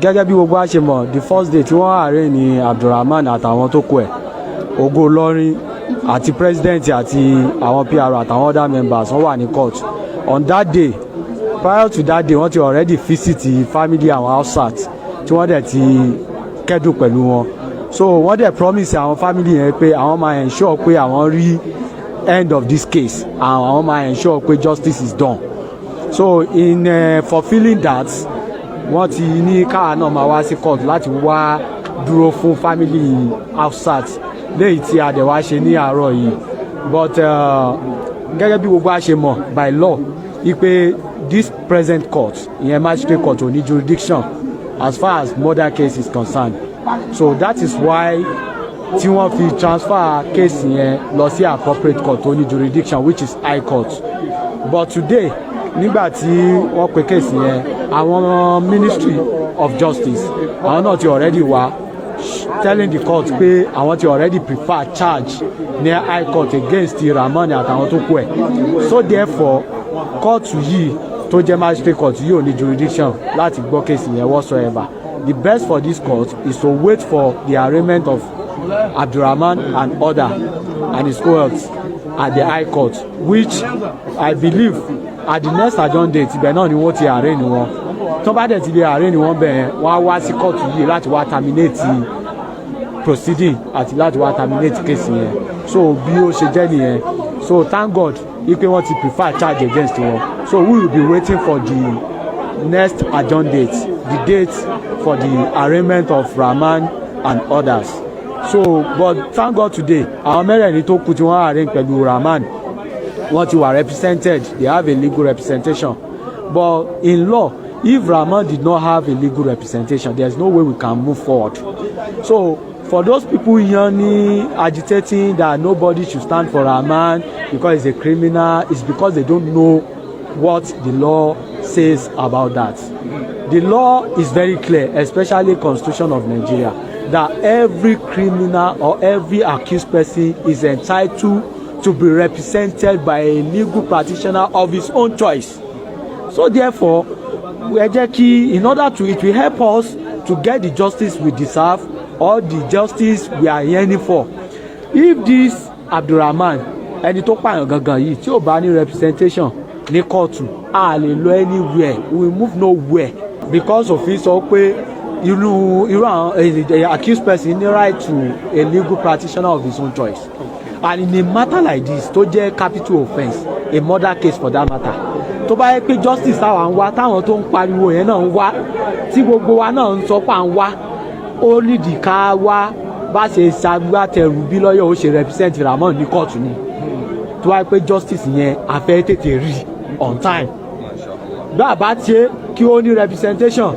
gẹ́gẹ́ bí gbogbo àṣẹ mọ̀ the first day tí wọ́n àárẹ̀ ní Abdulrahman àtàwọn tó kù ẹ̀ Ògo Ìlọrin àti president àti àwọn PR àtàwọn other members wọ́n wà ní court on that day. Prior to that day wọ́n ti already visit family àwọn outside tí wọ́n dẹ̀ ti kẹ́dùn pẹ̀lú wọn, so wọ́n dẹ̀ promise àwọn family yẹn pé àwọn máa ensure pé àwọn rí end of this case and àwọn máa ensure pé justice is done. So in fulfilling that wọ́n ti ní káwa náà máa wá sí court láti wá dúró fún family outside léyìí tí a dẹ̀ wá ṣe ní àárọ̀ yìí, but gẹ́gẹ́ bí gbogbo a ṣe mọ̀ by law ipe this present court ìyẹn magistrate court ò ní jurisdiction as far as murder case is concerned, so that is why tí wọ́n fi transfer case yẹn lọ sí appropriate court tó ní jurisdiction which is high court. But today nígbà tí wọ́n pe case yẹn àwọn ministry of justice àwọn náà ti already wá telling the court pé àwọn ti already prefer charge ní high court against Rahman àtàwọn tó kù ẹ̀, so therefore court yìí tó jẹ́ magistrate court yìí ò ní jurisdiction láti gbọ́ case yẹn whatsoever. The best for this court is to wait for the arraignment of Abdulrahman and other and his co-hosts at the high court, which I believe at the next adjourned date ibẹ̀ náà ni wọ́n ti arraign wọn. tó bá dẹ̀ ti lè arraign wọn bẹ́ẹ̀ wọ́n á wá sí kóòtù yìí láti wá terminate proceeding àti láti wá terminate case yẹn, so bí ó ṣe jẹ́ nìyẹn. So thank God ipe wọ́n ti prefer charge against wọn, so we will be waiting for the next adjourned date, the date for the arraignment of Rahman and others. So but thank God today àwọn mẹ́rẹ̀ẹ̀rin tó kù tí wọ́n arraign pẹ̀lú Rahman wọ́n ti wà represented, they have a legal representation, but in law if Rahman did not have a legal representation there is no way we can move forward. So for those people yearning, agitating that nobody should stand for Rahman because he's a criminal, it's because they don't know what the law says about that. The law is very clear, especially Constitution of Nigeria, that every criminal or every accused person is entitled to be represented by a legal practitioner of his own choice. So therefore, in order to, it will help us to get the justice we deserve or the justice we are yearning for. If this Abdulrahman ẹni tó pààyàn gangan yìí tí ò bá ní representation ní kóòtù a lè lọ anywhere, we move nowhere because of it. Sọ pé irú àwọn accused person ní right to a legal practitioner of his own choice, and in a matter like this tó jẹ́ capital offence, a murder case for that matter, tó bá yẹ pé justice táwa ń wá táwọn tó ń pariwo yẹn náà ń wá tí gbogbo wa náà ń sọ pé à ń wá, ó nídìí ká wá bá ṣe ṣagbátẹrù bí lọ́yọ̀ ó ṣe represent Rahman ní kóòtù ni, tó wáyé pé justice yẹn a fẹ́ tètè rí on time. bí a bá ṣe kí ó ní representation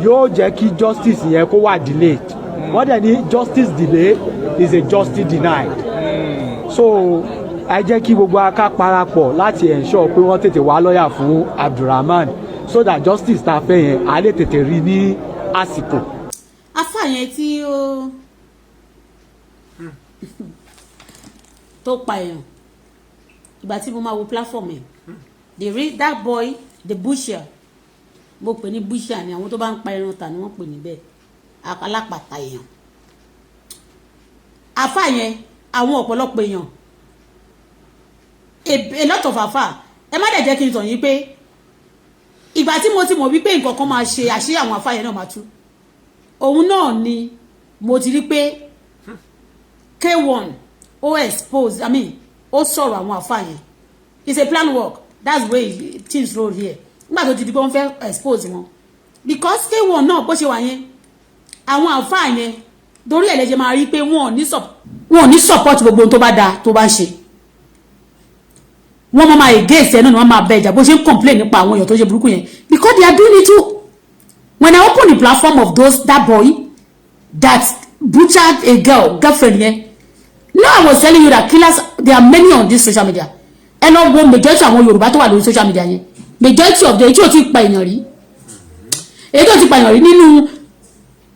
yóò jẹ́ kí justice yẹn kó wà delayed. wọ́n dẹ̀ ní justice delay is a justice denied. So ẹ jẹ́ kí gbogbo aká parapọ̀ láti ensure pé wọ́n tètè wá lọ́yà fún Abdulrahman so that justice ta fẹ́ yẹn á lè tètè rí ní àsìkò. afa yẹn tí ó tó pa èèyàn ìgbà tí mo máa wo platform yẹn the real that boy the butcher, mo pè ní butcher ni àwọn tó bá ń pa ẹran tà ni wọ́n pè ní bẹ́ẹ̀ alápàtà èèyàn. afa yẹn àwọn ọ̀pọ̀lọpọ̀ èèyàn a lot of afa ẹ má dẹ̀ jẹ́ kí n sọ yín pé ìgbà tí mo ti mọ̀ wípé nǹkan kan máa ṣe àṣírí àwọn afa yẹn náà máa tú òun náà ni mo ti rí pé K1 ó expose ó sọ̀rọ̀ àwọn afa yẹn it's a plan work, that's the way things roll here. nígbà tó ti di pé wọ́n fẹ́ expose wọn because K1 náà bó ṣe wà yẹn àwọn afa yẹn torí ẹ̀ lè ṣe máa rí pé wọn ò ní support gbogbo ohun tó bá dáa tó bá ń ṣe. wọ́n máa against ẹ̀ náà ni wọ́n máa bẹ ìjà bó ṣe ń complain nípa àwọn èèyàn tó ṣe burúkú yẹn because they are doing it too. When I open the platform of that boy that butchered a girlfriend here, now I was telling you that killers, there are many on this social media. And not one majority of Yorùbá tó wà lórí social media yẹn. Majority of the èyí tí ó ti pa èèyàn rí. Èyí tí ó ti pa èèyàn rí nínú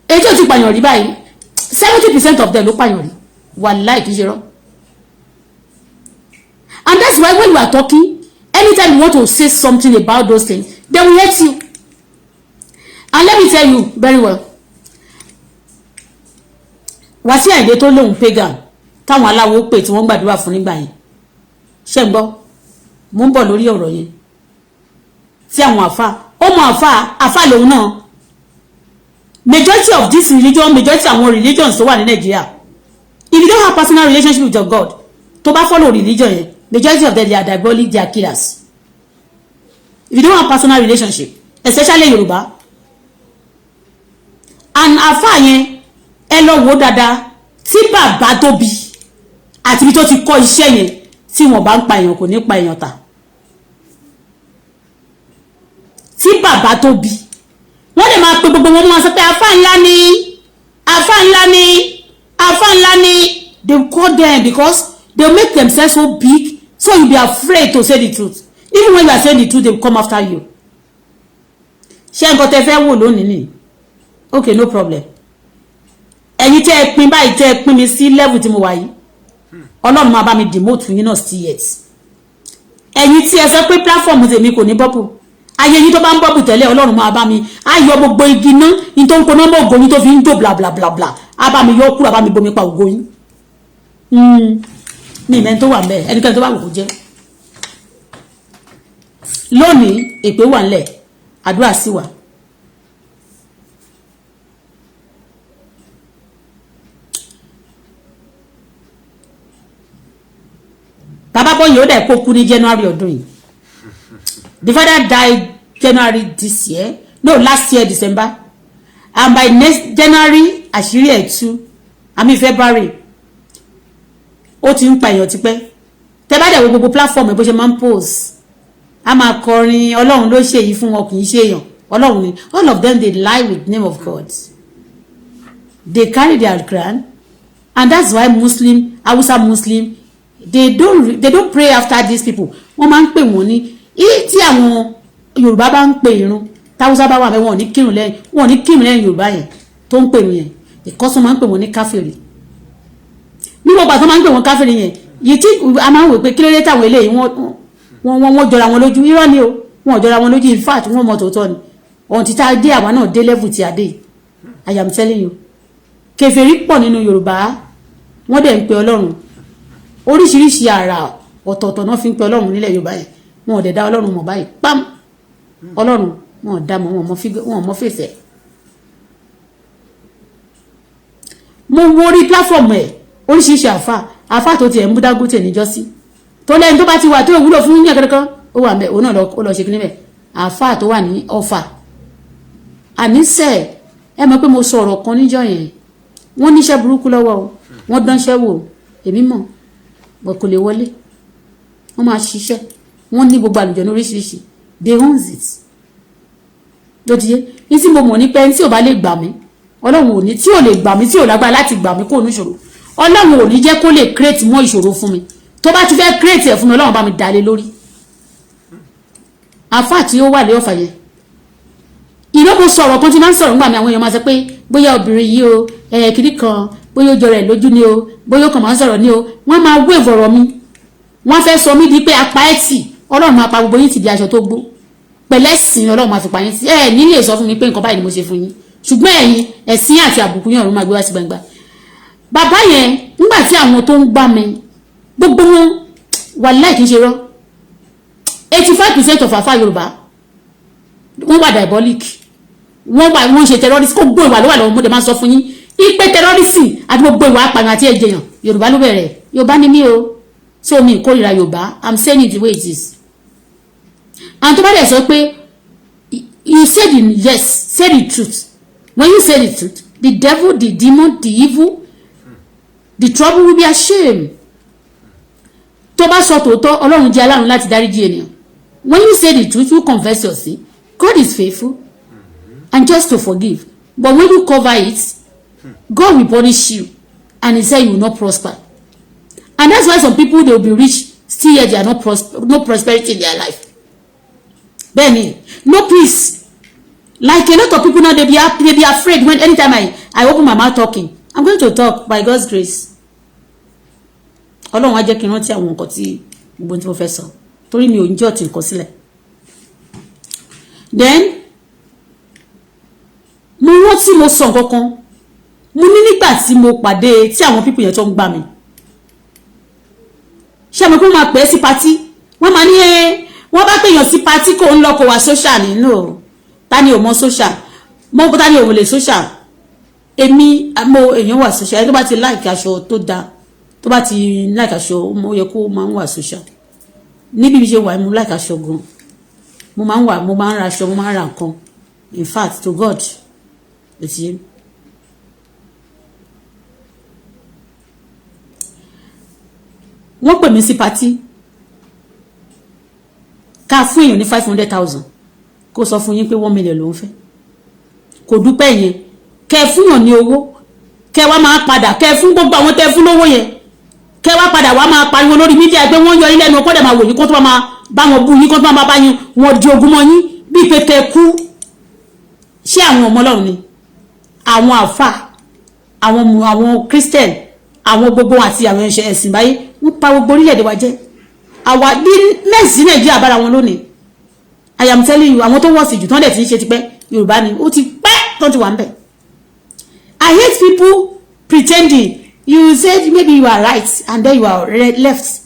èyí tí ó ti pa èèyàn rí báyìí 70% of them ló pa èèyàn rí. Wàláì kìí ṣe rọ́. And that's why when we are talking, anytime you want to say something about those things, they will hate you. And let me tell you very well, Wasiu Ayinde tó lóhùn pagan táwọn aláwo pè tí wọ́n gbàdúrà fún nígbà yẹn ṣé ń gbọ́ mo ń bọ̀ lórí ọ̀rọ̀ yẹn tí àwọn àfà lòun náà majority of this religion, majority àwọn religions tó wà ní Nigeria, if you don't have personal relationship with your God, tó bá follow religion yẹn, majority of them they are diabolic, they are killers. If you don't have personal relationship, especially Yoruba, and àfà yẹn ẹ lọ wò dáadáa tí bàbá tó bí àti bí tó ti kọ́ iṣẹ́ yẹn tí wọ́n bá ń pa èèyàn kò ní pa èèyàn ta. Tí bàbá tó bí wọ́n lè máa pe gbogbo wọn máa sọ pé àfà ńlá ni they call them because they make themselves so big, so you be afraid to say the truth. Even when you are saying the truth, they will come after you. Ṣé nǹkan tẹ́ fẹ́ wò lónìí ni? Okay, no problem. Ẹ̀yin tẹ́ ẹ pín báyìí tẹ́ ẹ pín mi sí level tí mo wà yìí. Ọlọ́run máa bá mi demote fún yín náà still yet. Ẹ̀yin tí ẹ sọ pé platform tèmi kò ní bubble. Ayé yín tó bá ń bubble tẹ́lẹ̀ Ọlọ́run máa bá mi ayọ̀ gbogbo igi náà in tó ń ko nọ́mbà ògo yín tó fi ń jó bla bla bla bla. Á bá mi yọ kúrò, á bá mi bomi pa ògo yín. Mi ìmẹ́ tó wà ńbẹ̀ ẹnikẹ́ni tó bá wù kó jẹ́. Lónìí èpè wà ńlẹ̀, àdúrà sì wà. Baba boy yóò dẹ̀ kó kú ní January ọdún yìí. The father died January this year, no last year December, and by next January àṣírí ẹ̀ tú, February ó ti ń pa èèyàn tipẹ́. Tẹ́ bá dẹ̀ wo gbogbo platform bó ṣe máa ń post, a máa kọrin Ọlọ́run ló ṣe yìí fún wọn kì í ṣe èèyàn. Ọlọ́run ni all of them they lie with name of God. They carry their crown, and that's why Muslim, Hausa Muslim, they don't pray after these people. Wọ́n máa ń pè wọ́n ní tí àwọn Yorùbá bá ń pè irun táwùsá bá wà bẹ́ẹ̀ wọ́n ní kírun lẹ́yìn Yorùbá yẹn tó ń pè irun yẹn because wọ́n máa ń pè wọ́n ní káfíìrì. Nígbà tó máa ń pè wọ́n káfíìrì yẹn yìí tí a máa ń wò pé kí ló dé táwọn eléyìí wọ́n jọra wọn lójú. Irọ́ ni o, wọ́n jọra wọn lójú, in fact wọ́n mọ̀ tòótọ́ ni. Ọ̀hún ti tá dé àwa náà dé level tí a dé. I am telling you. Kèfèrí pọ̀ nínú Yorùbá, wọ́n dẹ̀ ń pe Ọlọ́run oríṣiríṣi àrà ọ̀tọ̀ọ̀tọ̀ náà fi ń pe Ọlọ́run nílẹ̀ Yorùbá yẹn. Wọn ò dẹ̀ dá Ọlọ́run mọ̀ báyìí pam Ọlọ́run wọn ò dá mọ̀ wọn mọ̀ fèsì ẹ̀. Mo wo orí platform ẹ̀ oríṣiríṣi àfà tó tiẹ̀ ń bú Dangote níjọ́sí tó lẹ́yìn tó bá ti wà tó ìwúlò fún yíyan kankan ó wà ń bẹ̀ òun náà ó lọ ṣe kí níbẹ̀ àfà tó wà ní Ọ̀fà. Àníṣe ẹ mọ̀ pé mo sọ ọ̀rọ̀ kan níjọ́ yẹn wọ́n níṣẹ́ burúkú lọ́wọ́ o wọ́n dánṣẹ́ wò èmi mọ̀ bọ̀ kò lè wọlé wọ́n máa ṣiṣẹ́ wọ́n ní gbogbo àlùjọ ní oríṣiríṣi they own it lódìyẹ ní tí mo mọ̀ ní pé tí ò bá lè gbà mí Ọlọ́run ò ní tí ò lè gbà mí tí ò lágbára láti gbà mí kó ní ìṣòro Ọlọ́run ò ní jẹ́ kó lè create mọ́ ìṣòro fún mi tó bá ti fẹ́ create ẹ̀ fún mi Ọlọ́run bá mi dalé lórí. Àfáà tí ó wà lé Ọ̀fà yẹn ìlọ́gbọ̀n sọ̀rọ̀ kan tí máa ń sọ̀rọ̀ nígbà mi àwọn èèyàn máa sọ pé bóyá obìnrin yìí o kiri kan bóyá ó jọrọ ẹ̀ lójú ni o bóyá ó kàn máa ń sọ̀rọ̀ ni o wọ́n máa wé ìfọ̀rọ̀ mi wọ́n fẹ́ sọ mí di pé apá ẹ̀ tì Ọlọ́run máa pa gbogbo yín ti di aṣọ tó gbó pẹ̀lẹ́sìn Ọlọ́run máa fi pa yín sí nílé sọ fún mi pé nǹkan báyìí ni mo ṣe fún yín ṣùgbọ́n ẹ̀yin ẹ̀sìn àti àbùkù yín ọ̀run máa gbé wá sí gbangba. Bàbá yẹn nígbà tí àwọn tó ń gbá mi gbogbo wọn wà láì kí n ṣe rọ 85% of àfáà Yorùbá wọ́n wà diabolic wọ́n ṣe terrorist kó gbó ìwà ló wà lọ́wọ́ mo dẹ̀ máa sọ fún yín ipe terrorism àti gbogbo ìwà apààyàn àti ẹ̀jẹ̀yàn Yorùbá ló bẹ̀rẹ̀ Yorùbá ni mí o so mi ìkórìíra Yorùbá I'm saying it the way it is. And tó bá dẹ̀ sọ pé you said yes say the truth when you say the truth the devil the demon the evil the trouble will be ashamed. Tó bá sọ tòótọ́ Ọlọ́run jẹ́ aláàánú láti dáríjì ènìyàn when you say the truth you confess your sin God is faithful and just to forgive but when you cover it God will punish you and he said you will not prosper. And that's why some people they will be rich still yet they are not no prosperity in their life. Benny, no peace. Like a lot of people now they be afraid when anytime I open my mouth talking. I'm going to talk by God's grace. Ọlọ́run á jẹ́ kí n rántí àwọn nǹkan tí gbogbo tí mo fẹ́ sọ torí mi ò ń jọ́ tí nǹkan sílẹ̀. Then mo rántí mo sọ nǹkan kan mo ní nígbà tí mo pàdé tí àwọn pípù yẹn tó ń gbà mí ṣé mo pé wọ́n máa pè é sí patí wọ́n máa ní wọ́n bá pèèyàn sí patí kò ń lọ kó wá social nínú ta ni ò mọ social mo ta ni ò lè social èmi mo èèyàn wà social tó bá ti like aṣọ tó dáa tó bá ti like aṣọ mo yẹ kó máa ń wà social níbi bí ṣe wà mo like aṣọ gan mo máa ń ra aṣọ mo máa ń ra nǹkan in fact to God it's you. wọ́n pè mí sí party ká fún èèyàn ní 500,000 kó sọ fún yín pé 1 million ló ń fẹ́ kò dúpẹ́ yẹn kẹ́ fún yàn ní owó kẹ́ wá máa padà kẹ́ fún gbogbo àwọn tẹ́ fún lówó yẹn kẹ́ wá padà wá máa pariwo lórí mídíà pé wọ́n yọ ilé ẹnu ọkọ́ dẹ̀ máa wò yín kó tó máa bá wọn bú yín kó tó máa bá yín wọn di ogun mọ́ yín bí pé kẹ́ kú ṣé àwọn ọmọ Ọlọ́run ni àwọn àfà àwọn Christian àwọn gbogbo àti àwọn ẹ̀sìn báyìí wọ́n pa gbogbo orílẹ̀-èdè wa jẹ́ àwa ní mẹ́sì Nàìjíríà bára wọn lónìí I am telling you àwọn tó wọ́n sì jù tán dẹ̀ ti ń ṣe tipẹ́ Yorùbá ni ó ti pẹ́ tó ti wà ń bẹ̀. I hate people pretending you said maybe you are right and then you are left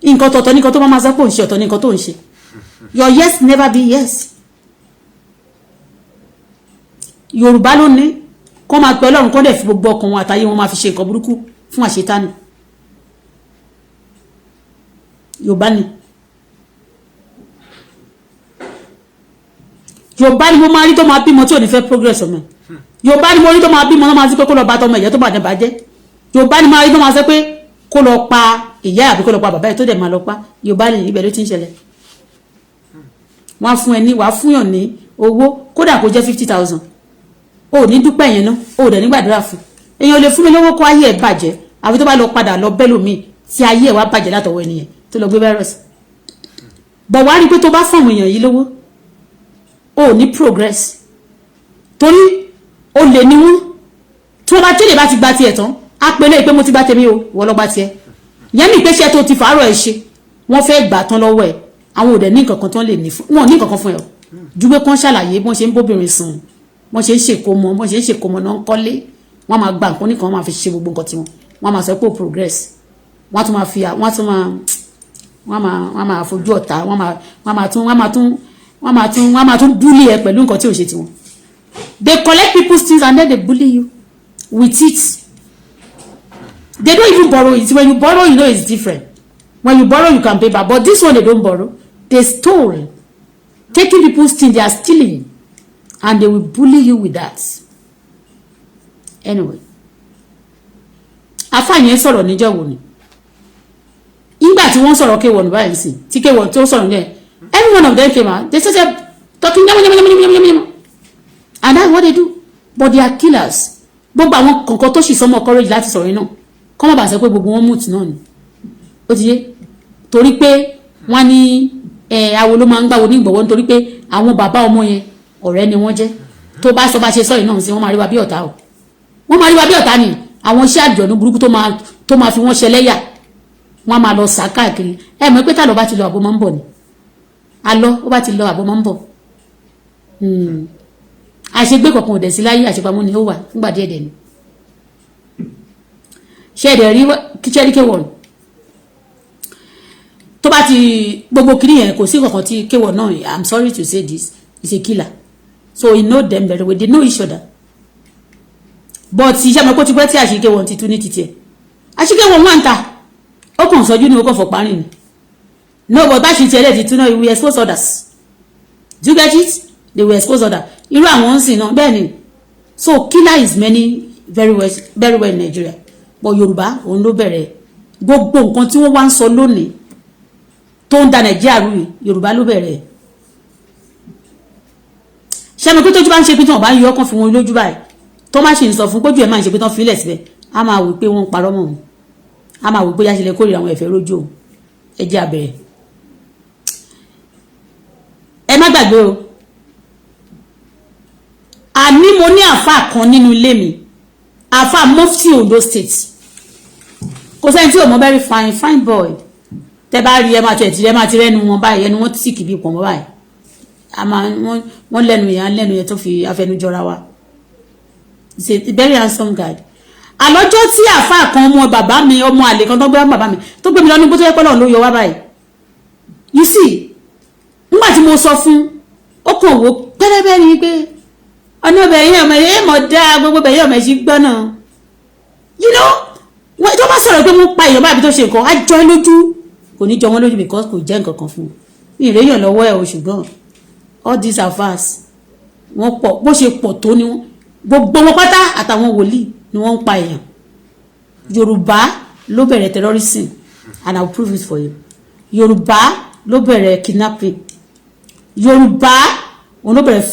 nǹkan tọ̀tọ̀ nǹkan tó máa sọ pé òun ṣe ọ̀tọ̀ nǹkan tó ń ṣe your yes never be yes. Yorùbá ló ní kó máa pẹ́ Ọlọ́run kó dẹ̀ fi gbogbo ọkàn wọn àtayé wọn máa fi ṣe nǹkan burúkú fún àṣetánì Yorùbá ni Yorùbá ni mo máa rí tó máa bímọ tí ò ní fẹ́ progress ọmọ Yorùbá ni mo rí tó máa bímọ tó máa sí pé kó lọ bá tọmọ ìyá tó bá dẹ̀ bàjẹ́ Yorùbá ni máa rí tó máa sọ pé kó lọ pa ìyá àbí kó lọ pa bàbá ẹ̀ tó dẹ̀ máa lọ pa Yorùbá ni ibẹ̀ ló ti ń ṣẹlẹ̀ wọ́n á fún ẹ ní wàá fúnyàn ní owó kódà kó jẹ́ 50,000 o ní dúpẹ́ yẹn náà o dẹ̀ ní gbàdúrà fún èèyàn lè fún mi lówó kó ayé ẹ̀ bàjẹ́ àbí tó bá lọ padà lọ bẹ́lòmíì tí ayé ẹ̀ wá bàjẹ́ látọwọ́ ẹnìyẹn tó lọ gbé virus bọ̀ wá rí pé tó bá fún àwọn èèyàn yìí lówó o ní progress torí o lè ní wọ́n tí wọ́n bá tẹ́lẹ̀ bá ti gba tiẹ̀ tán á pé lẹ́yìn pé mo ti gba tèmi o wọ́n lọ gba tiẹ̀ yẹn mi pé ṣe tó ti fàárọ̀ ẹ̀ ṣe wọ́n fẹ́ gbà tán lọ́wọ́ ẹ̀ àwọn òdẹ̀ ní nǹkan kan tán lè ní fún wọn ní nǹkan kan fún ẹ̀ ju pé kán ṣàlàyé bọ́n ṣe ń bóbìnrin sùn bọ́n ṣe ń ṣèkómọ náà ń kọ́lé wọ́n máa gba nǹkan nìkan wọ́n máa fi ṣe gbogbo nǹkan tiwọn wọ́n máa sọ pé progress wọ́n tún máa fi wọ́n máa fojú ọ̀tá wọ́n máa tún bully ẹ pẹ̀lú nǹkan tí ò ṣe tiwọn. They collect people's things and then they bully you with it. They don't even borrow it. When you borrow, you know it's different. When you borrow, you can pay back. But this one, they don't borrow. They stole. Taking people's things, they are stealing. And they will bully you with that. Anyway. Afáàyàn sọ̀rọ̀ níjọ́ wo ni. Ìgbà tí wọ́n sọ̀rọ̀ K1 báyìí sí. Tí K1 tó sọ̀rọ̀ yẹn. Every one of them came out. They started talking. And that's what they do. But they are killers. Gbogbo àwọn kankan tó sì sọmọ courage láti sọ̀rọ̀ iná. Kọ́ mọ̀ bá sọ pé gbogbo wọn mùtì náà ni. Ó ti yé. Torí pé wọ́n ní awo ló máa ń gbàwó ní ìgbọ̀wọ́ nítorí pé àwọn bàbá ọmọ yẹn ọ̀rẹ́ ni wọ́n jẹ́. Tó bá sọ bá ṣe sọ́yìn náà sí wọ́n máa rí wa bí ọ̀tá o. Wọ́n máa rí wa bí ọ̀tá ni. Àwọn iṣẹ́ àjọ̀nú burúkú tó máa fi wọ́n ṣẹlẹ́yà. Wọ́n máa lọ sá káàkiri. Ẹ mọ̀ pé tá lọ bá ti lọ àbọ̀ máa ń bọ̀ ni. Alọ́ ó bá ti lọ àbọ̀ máa ń bọ̀. Àṣegbé kankan ò dẹ̀ sí láyé àṣepamọ́ ni ó wà fúngbà díẹ̀ dẹ̀ ni. Ṣé ẹ̀dẹ̀ rí kíṣẹ́rí K1 tó bá ti gbogbo kiri yẹn kò sí kankan tí K1 náà I'm sorry to say this is a killer so he know them very well they know each other but iṣẹ́ mi kó ti pẹ́ tí àṣì K1 ti tú ní títí ẹ̀ àṣì K1 wà ń ta ó kàn sọ́jú ní okọ̀ fọ̀parin ni no but bá ṣe ti ẹlẹ́ ti tú náà we will expose others do you get it they will expose others irú àwọn ń sìn náà bẹ́ẹ̀ ni so killer is many very well in Nigeria but Yorùbá òun ló bẹ̀rẹ̀ gbogbo nǹkan tí wọ́n wá ń sọ lónìí tó ń da Nàìjíríà rú Yorùbá ló bẹ̀rẹ̀ ṣẹ́mi pé tójú bá ń ṣe pé tí wọ́n bá ń yọ ọkàn fún wọn lójú báyìí tó má ṣe ń sọ fún pójú ẹ̀ máa ń ṣe pé tán fílẹ̀ síbẹ̀ a máa wí pé wọ́n ń parọ́ mọ́ wọn a máa wí pé yáṣẹ́lẹ̀ kórìíra àwọn ẹ̀fẹ́ rójú o ẹ jẹ́ abẹ̀rẹ̀ ẹ má gbàgbé o àní mo ní àfáà kan nínú ilé mi àfáà Mufti Ondo State kò sẹ́ni tí ò mọ̀ very fine boy tẹ́ bá rí ẹ máa ti rẹ́nu wọn báyìí ẹnu wọn sì kì bí pọ̀ mọ́ báyìí wọ́n lẹ́nu yẹn tó fi afẹnujọra wa he's a very handsome guy. Àlọ́jọ́ tí àfáà kan ọmọ bàbá mi ọmọ àlè kan tó gbé bàbá mi tó gbé mi lọ́nu bó tó yẹ pé Ọlọ́run ló yọ wá báyìí. You see, nígbà tí mo sọ fún ó kàn wò pẹ́rẹ́pẹ́ ni pé ọ̀nà bẹ̀yìn ọmọ yẹn mọ̀ dá gbogbo bẹ̀yìn ọmọ ẹ̀ṣin gbọ́ náà. You know, wọ́n tó bá sọ̀rọ̀ pé mo pa èèyàn báyìí tó ṣe nǹkan á jọ lójú kò ní jọ wọ́n lójú because kò jẹ́ nǹkan kan fún mi. Ìrèyàn lọ́wọ́ ẹ̀ o ṣùgbọ́n all these are fast. Wọ́n pọ̀ bó ṣe pọ̀ tó ni wọ́n gbogbo wọn pátá àtàwọn wòlíì ni wọ́n ń pa èèyàn. Yorùbá ló bẹ̀rẹ̀ terrorism and I will prove it for you. Yorùbá ló bẹ̀rẹ̀ kidnapping. Yorùbá òun ló bẹ̀rẹ̀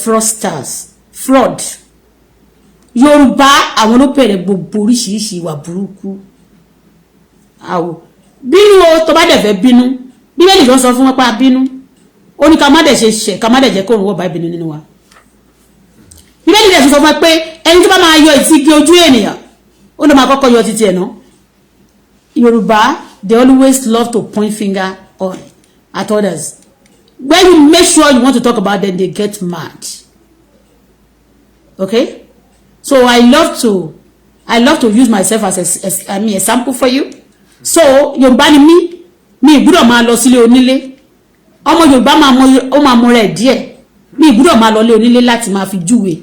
fraud. Yorùbá àwọn ló bẹ̀rẹ̀ gbogbo oríṣiríṣi ìwà burúkú. Àwọ̀ bínú o tó bá dẹ̀ fẹ́ bínú Bíbélì ló sọ fún wọn pa bínú ó ní ká má dẹ̀ ṣe ṣẹ̀ ká má dẹ̀ jẹ́ kó òun wọ́ bá ìbínú nínú wa. Bíbélì dẹ̀ sọ fún wọn pé ẹni tó bá máa yọ ìtìgé ojú ènìyàn ó ló máa kọ́kọ́ yọ títí ẹ̀ náà. Yorùbá they always love to point finger at others. When you make sure you want to talk about them, they get mad. Okay? So I love to use myself as a sample for you. So Yorùbá ni mi gbọ́dọ̀ máa lọ sílé onílé. Ọmọ Yorùbá máa mọ rẹ̀ díẹ̀. Mi gbọ́dọ̀ máa lọ lé onílé láti máa fi júwe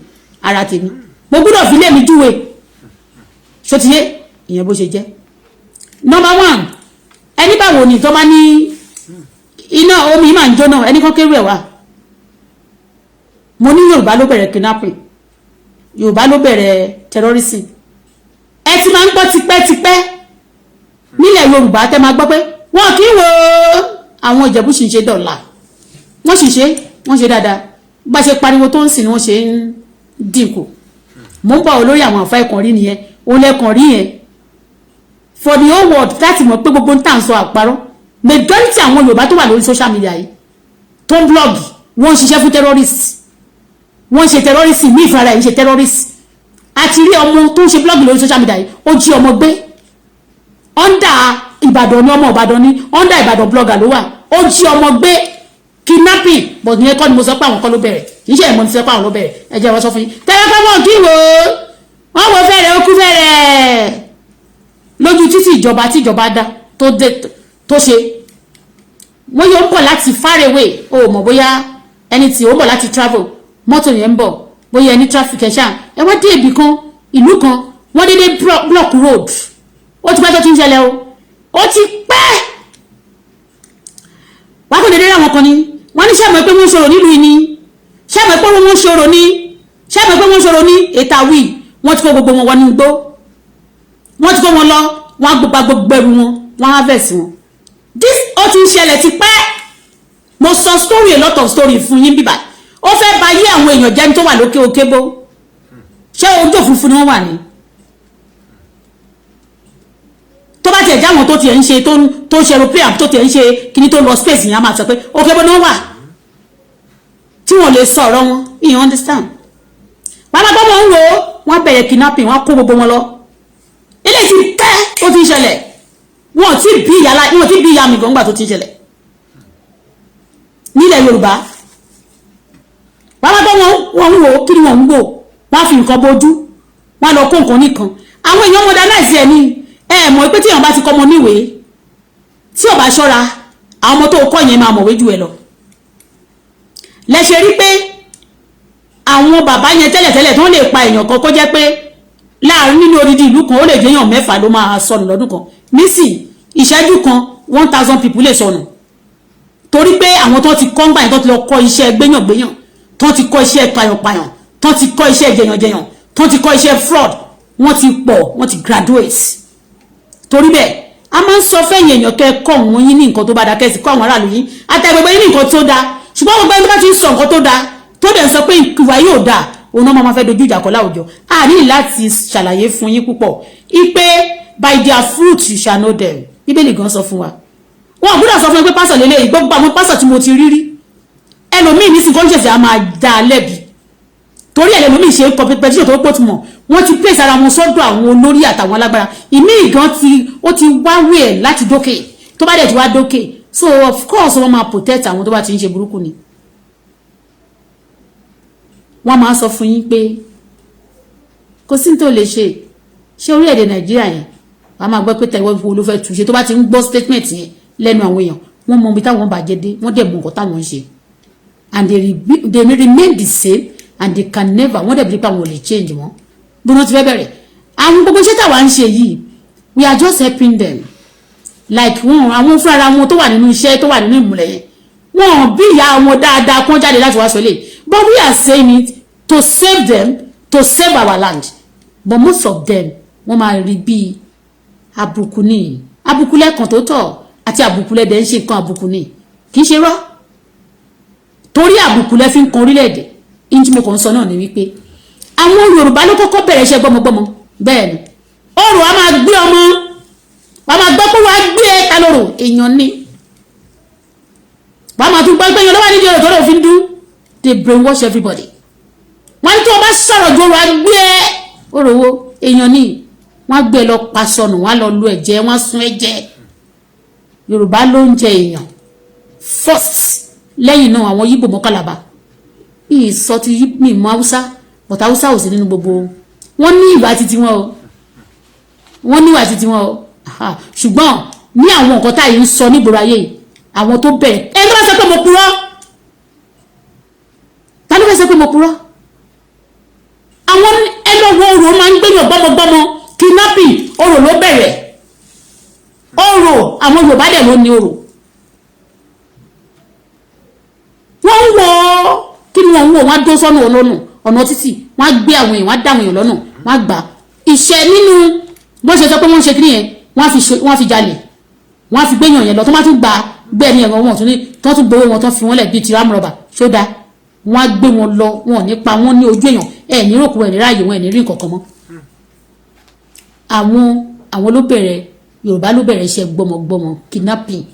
ara tèmi. Mo gbọ́dọ̀ fi lé mi júwe. Ṣó ti yé ìyẹn bó ṣe jẹ́. Number 1, ẹni báwo ni tó bá ní iná omi máa ń jóná ẹni kan kéwú ẹ̀ wá. Mo ní Yorùbá ló bẹ̀rẹ̀ kidnapping. Yorùbá ló bẹ̀rẹ̀ terrorism. Ẹ ti máa ń gbọ́ tipẹ́tipẹ́ nílẹ̀ Yorùbá tẹ́ máa gbọ́ pé wọ́n kì í wo àwọn Ìjẹ̀bú sì ń ṣe dọ̀là. Wọ́n ṣe dáadáa. Bá ṣe pariwo tó ń sìn ni wọ́n ṣe ń dínkù. Mo ń bọ̀ olórí àwọn àfáà ẹ̀kan rí nìyẹn. Òun lẹ́kan rí yẹn. For the whole world láti mọ̀ pé gbogbo ń tà ń sọ àparọ́. Majority àwọn Yorùbá tó wà lórí social media yìí tó ń blog wọ́n ń ṣiṣẹ́ fún terrorist. Wọ́n ṣe terrorist ní ìfara ẹ̀ ń ṣe terrorist. Àti rí ọmọ tó ń ṣe blog lórí social media yìí ó jí ọmọ gbé. Under Ìbàdàn ni ọmọ Ìbàdàn ni under Ìbàdàn blogger ló wà ó jí ọmọ gbé kidnapping but ní ẹ̀kọ́ ni mo sọ pé àwọn kan ló bẹ̀rẹ̀ iṣẹ́ ìmọ̀ ní sọ pé àwọn ló bẹ̀rẹ̀ ẹ jẹ́ wọ́n sọ fún yín tẹ́lẹ̀ pé wọ́n kí wọ́n wo fẹ́rẹ̀ ó kú fẹ́rẹ̀ lójú títí ìjọba tí ìjọba dá tó ṣe wọ́n yóò ń bọ̀ láti far away o mọ̀ bóyá ẹni tí ó ń bọ̀ láti travel mọ́tò yẹn ń bọ̀ bóyá ẹni traffic ẹ̀ ṣáà ẹ wá dé ibì kan ìlú kan wọ́n dédé block road ó ti pẹ́ tó ti ń ṣẹlẹ̀ ó ti pẹ́ wá kò dédé ráwọn kan ni wọ́n ní sẹ́mọ̀ pé wọ́n ṣòro nílùú yìí ni sẹ́mọ̀ pé wọ́n ṣòro ní ètàwí wọ́n ti kó gbogbo wọn wọnú igbó wọ́n ti kó wọn lọ wọ́n á gbogbo ẹrù wọ́n á vẹ̀sì wọn this ó ti ń ṣẹlẹ̀ ti pẹ́ mo sọ story a lot of story fún yín bíbá ó fẹ́ bà yé àwọn èèyàn jẹ́ ní tó wà lókè òkè bó ṣé ojú òfurufú ni wọ́n wà ní tó bá tiẹ̀ jáwọn tó tiẹ̀ ń ṣe tó ṣe aeroplane tó tiẹ̀ ń ṣe kíní tó lọ space yẹn á máa sọ pé òkè bó ni wọ́n wà tí wọ́n lè sọ ọ̀rọ̀ wọn you understand bàbá tó wọ́n ń wo wọ́n bẹ̀rẹ̀ kidnapping wọ́n kó gbogbo wọn lọ ilé ti pẹ́ ó ti ń ṣẹlẹ̀ wọ́n ti bí ìyá mi gbọ̀ngbà tó ti ń ṣẹlẹ̀ nílẹ̀ Yorùbá bàbá tó wọ́n ń wo kí ni wọ́n ń wò wọ́n fi nǹkan bójú wọ́n lọ kó nǹkan nìkan àwọn èèyàn modernize ẹ̀ ní mọ̀ pé tí èèyàn bá ti kọ́ ọmọ níwèé tí ó bá ṣọ́ra àwọn ọmọ tó kọ́ yẹn máa mọ̀wé jù ẹ lọ lẹ́ṣẹ̀ rí pé àwọn bàbá yẹn tẹ́lẹ̀tẹ́lẹ̀ tó lè pa èèyàn kan kó jẹ́ pé láàrin nínú odidi ìlú kan ó lè jẹ́yàn 6 ló máa sọnù lọ́dún kan nísìn ìṣẹ́jú kan 1000 people lè sọnù torí pé àwọn tó ti kọ́ ń gbà yẹn tó ti lọ kọ́ iṣẹ́ gbéyàngbéyàn tó ti kọ́ iṣẹ́ payànpayàn tó ti kọ́ iṣẹ́ jẹyànjẹyàn tó ti kọ́ iṣẹ́ fraud wọ́n ti pọ̀ wọ́n ti graduate torí bẹ́ẹ̀ a máa ń sọ fẹ́yìn èèyàn kẹ́ kọ́ wọn yín ní nǹkan tó bá da kẹ́sì kọ́ àwọn aráàlú yín àtẹ̀gbẹ̀gbẹ̀ yín ní nǹkan tó da ṣùgbọ́n gbogbo ẹni tó bá ti ń sọ nǹkan tó da tó dẹ̀ sọ pé ìwà yóò da òun náà máa fẹ́ dojú ìjà kọ láwùjọ a ní láti ṣàlàyé fún yín púpọ̀ ipe by their fruit you shall know them Bíbélì gan sọ fún wa wọn ò gbọ́dọ̀ sọ fún mi pé pásọ̀ lélẹ́yìí gbogbo àwọn pásọ̀ tí mo ti rí ẹlòmíì ní sínkọ́ńṣẹ̀sì a máa dá lẹ́bi torí ẹlòmíì ṣe competition tó pọ̀ tì mọ̀ wọ́n ti place ara wọn sọ́dọ̀ àwọn olórí àtàwọn alágbára ìmí ìgan ó ti wáwé ẹ̀ láti dókè tó bá dẹ̀ ti wá dókè so of course wọ́n máa protect àwọn tó bá ti ń ṣe burúkú ni wọ́n máa sọ fún yín pé kò kò sí tó lè ṣe orílẹ̀-èdè Nàìjíríà yẹn wàá máa gbọ́ pé tẹ̀wọ́ fún olófẹ́ túnṣe tó bá ti ń gbọ́ statement yẹn lẹ́nu àwọn èèyàn wọ́n mọ ibi táwọn bàjẹ́ dé wọ́n dẹ̀ mọ nǹkan táwọn ń ṣe and they remain the same and they can never wọ́n dẹ̀ bí pé àwọn ò lè change wọn bí wọ́n ti fẹ́ bẹ̀rẹ̀ àwọn gbogbo iṣẹ́ táwa ń ṣe yìí we are just helping them like àwọn fúnra wọn tó wà nínú iṣẹ́ tó wà nínú ìmùlẹ̀ yẹn wọn bí ìyá wọn dáadáa kún jáde láti wá sọlé but we are saying it to save them to save our land but most of them wọ́n máa rí bí àbùkù ní àbùkù lẹ́kàn tó tọ́ àti àbùkù lẹ́dẹ̀ ń ṣe nǹkan àbùkù ní kì í ṣe rọ́ torí àbùkù lẹ́ fi ń kan orílẹ̀-èdè ìjì mo kàn sọ náà ni wípé àwọn Yorùbá ló kọ́kọ́ bẹ̀rẹ̀ iṣẹ́ gbọ́mọgbọ́mọ bẹ́ẹ̀ ni ọrọ̀ a máa gbé ọmọ wàá máa gbọ́ pé wàá gbé ta lóru èèyàn ní wàá máa tún gbọ́ pé èèyàn ló wà nídìí ọ̀rọ̀ tó lè fi dún they brainwash everybody wọ́n ní tí wọ́n bá sọ̀rọ̀ jọ wàá gbé ọ̀rọ̀ wo èèyàn ní wọ́n gbé lọ pa sọnù wọ́n lọ lu ẹ̀jẹ̀ wọ́n sun ẹ̀jẹ̀ Yorùbá ló ń jẹ èèyàn first lẹ́yìn náà àwọn Yíbò mọ́ Kàlàbà ìsọ ti mi mọ́ Haúsá but Haúsá ò sí nínú gbogbo wọ́n ní ìwà títí wọn o wọ́n ní ìwà títí wọn o ṣùgbọ́n ní àwọn nǹkan táyì ń sọ nígboro ayé àwọn tó bẹ̀rẹ̀ ẹni tó bá sọ pé mo purọ́ ta ló fẹ́ sọ pé mo purọ́ àwọn ẹlọ́wọ́ orò máa ń gbẹ̀yàn gbọ́mọgbọ́mọ kidnapping orò ló bẹ̀rẹ̀ orò àwọn Yorùbá dẹ̀ ló ní orò wọ́n ń wọ kí ni wọ́n ń wọ wọ́n á dó sọ́nà olónù ọ̀nà títì wọ́n á gbé àwọn èèyàn wọ́n á dá àwọn èèyàn lọ́nà wọ́n á gbà iṣẹ́ nínú bó ṣe sọ pé wọ́n ń ṣe kí nìyẹn wọ́n á fi jalè wọ́n á fi gbéyàn yẹn lọ tó má tún gba bẹ́ẹ̀ ni ẹ̀rọ wọn tún ní tó tún gbowó wọn tó fi wọ́n lẹ̀ bíi ti rámùrọ̀bà ṣódà wọ́n á gbé wọn lọ wọn ò ní pa wọ́n ní ojú èèyàn ẹ̀ ní rògbò ẹ̀ ní ráàyè wọn ẹ̀ ní rí nǹkan kan mọ́ àwọn ló bẹ̀rẹ̀ Yorùbá ló bẹ̀rẹ̀ iṣẹ́ gbọmọgbọmọ kidnapping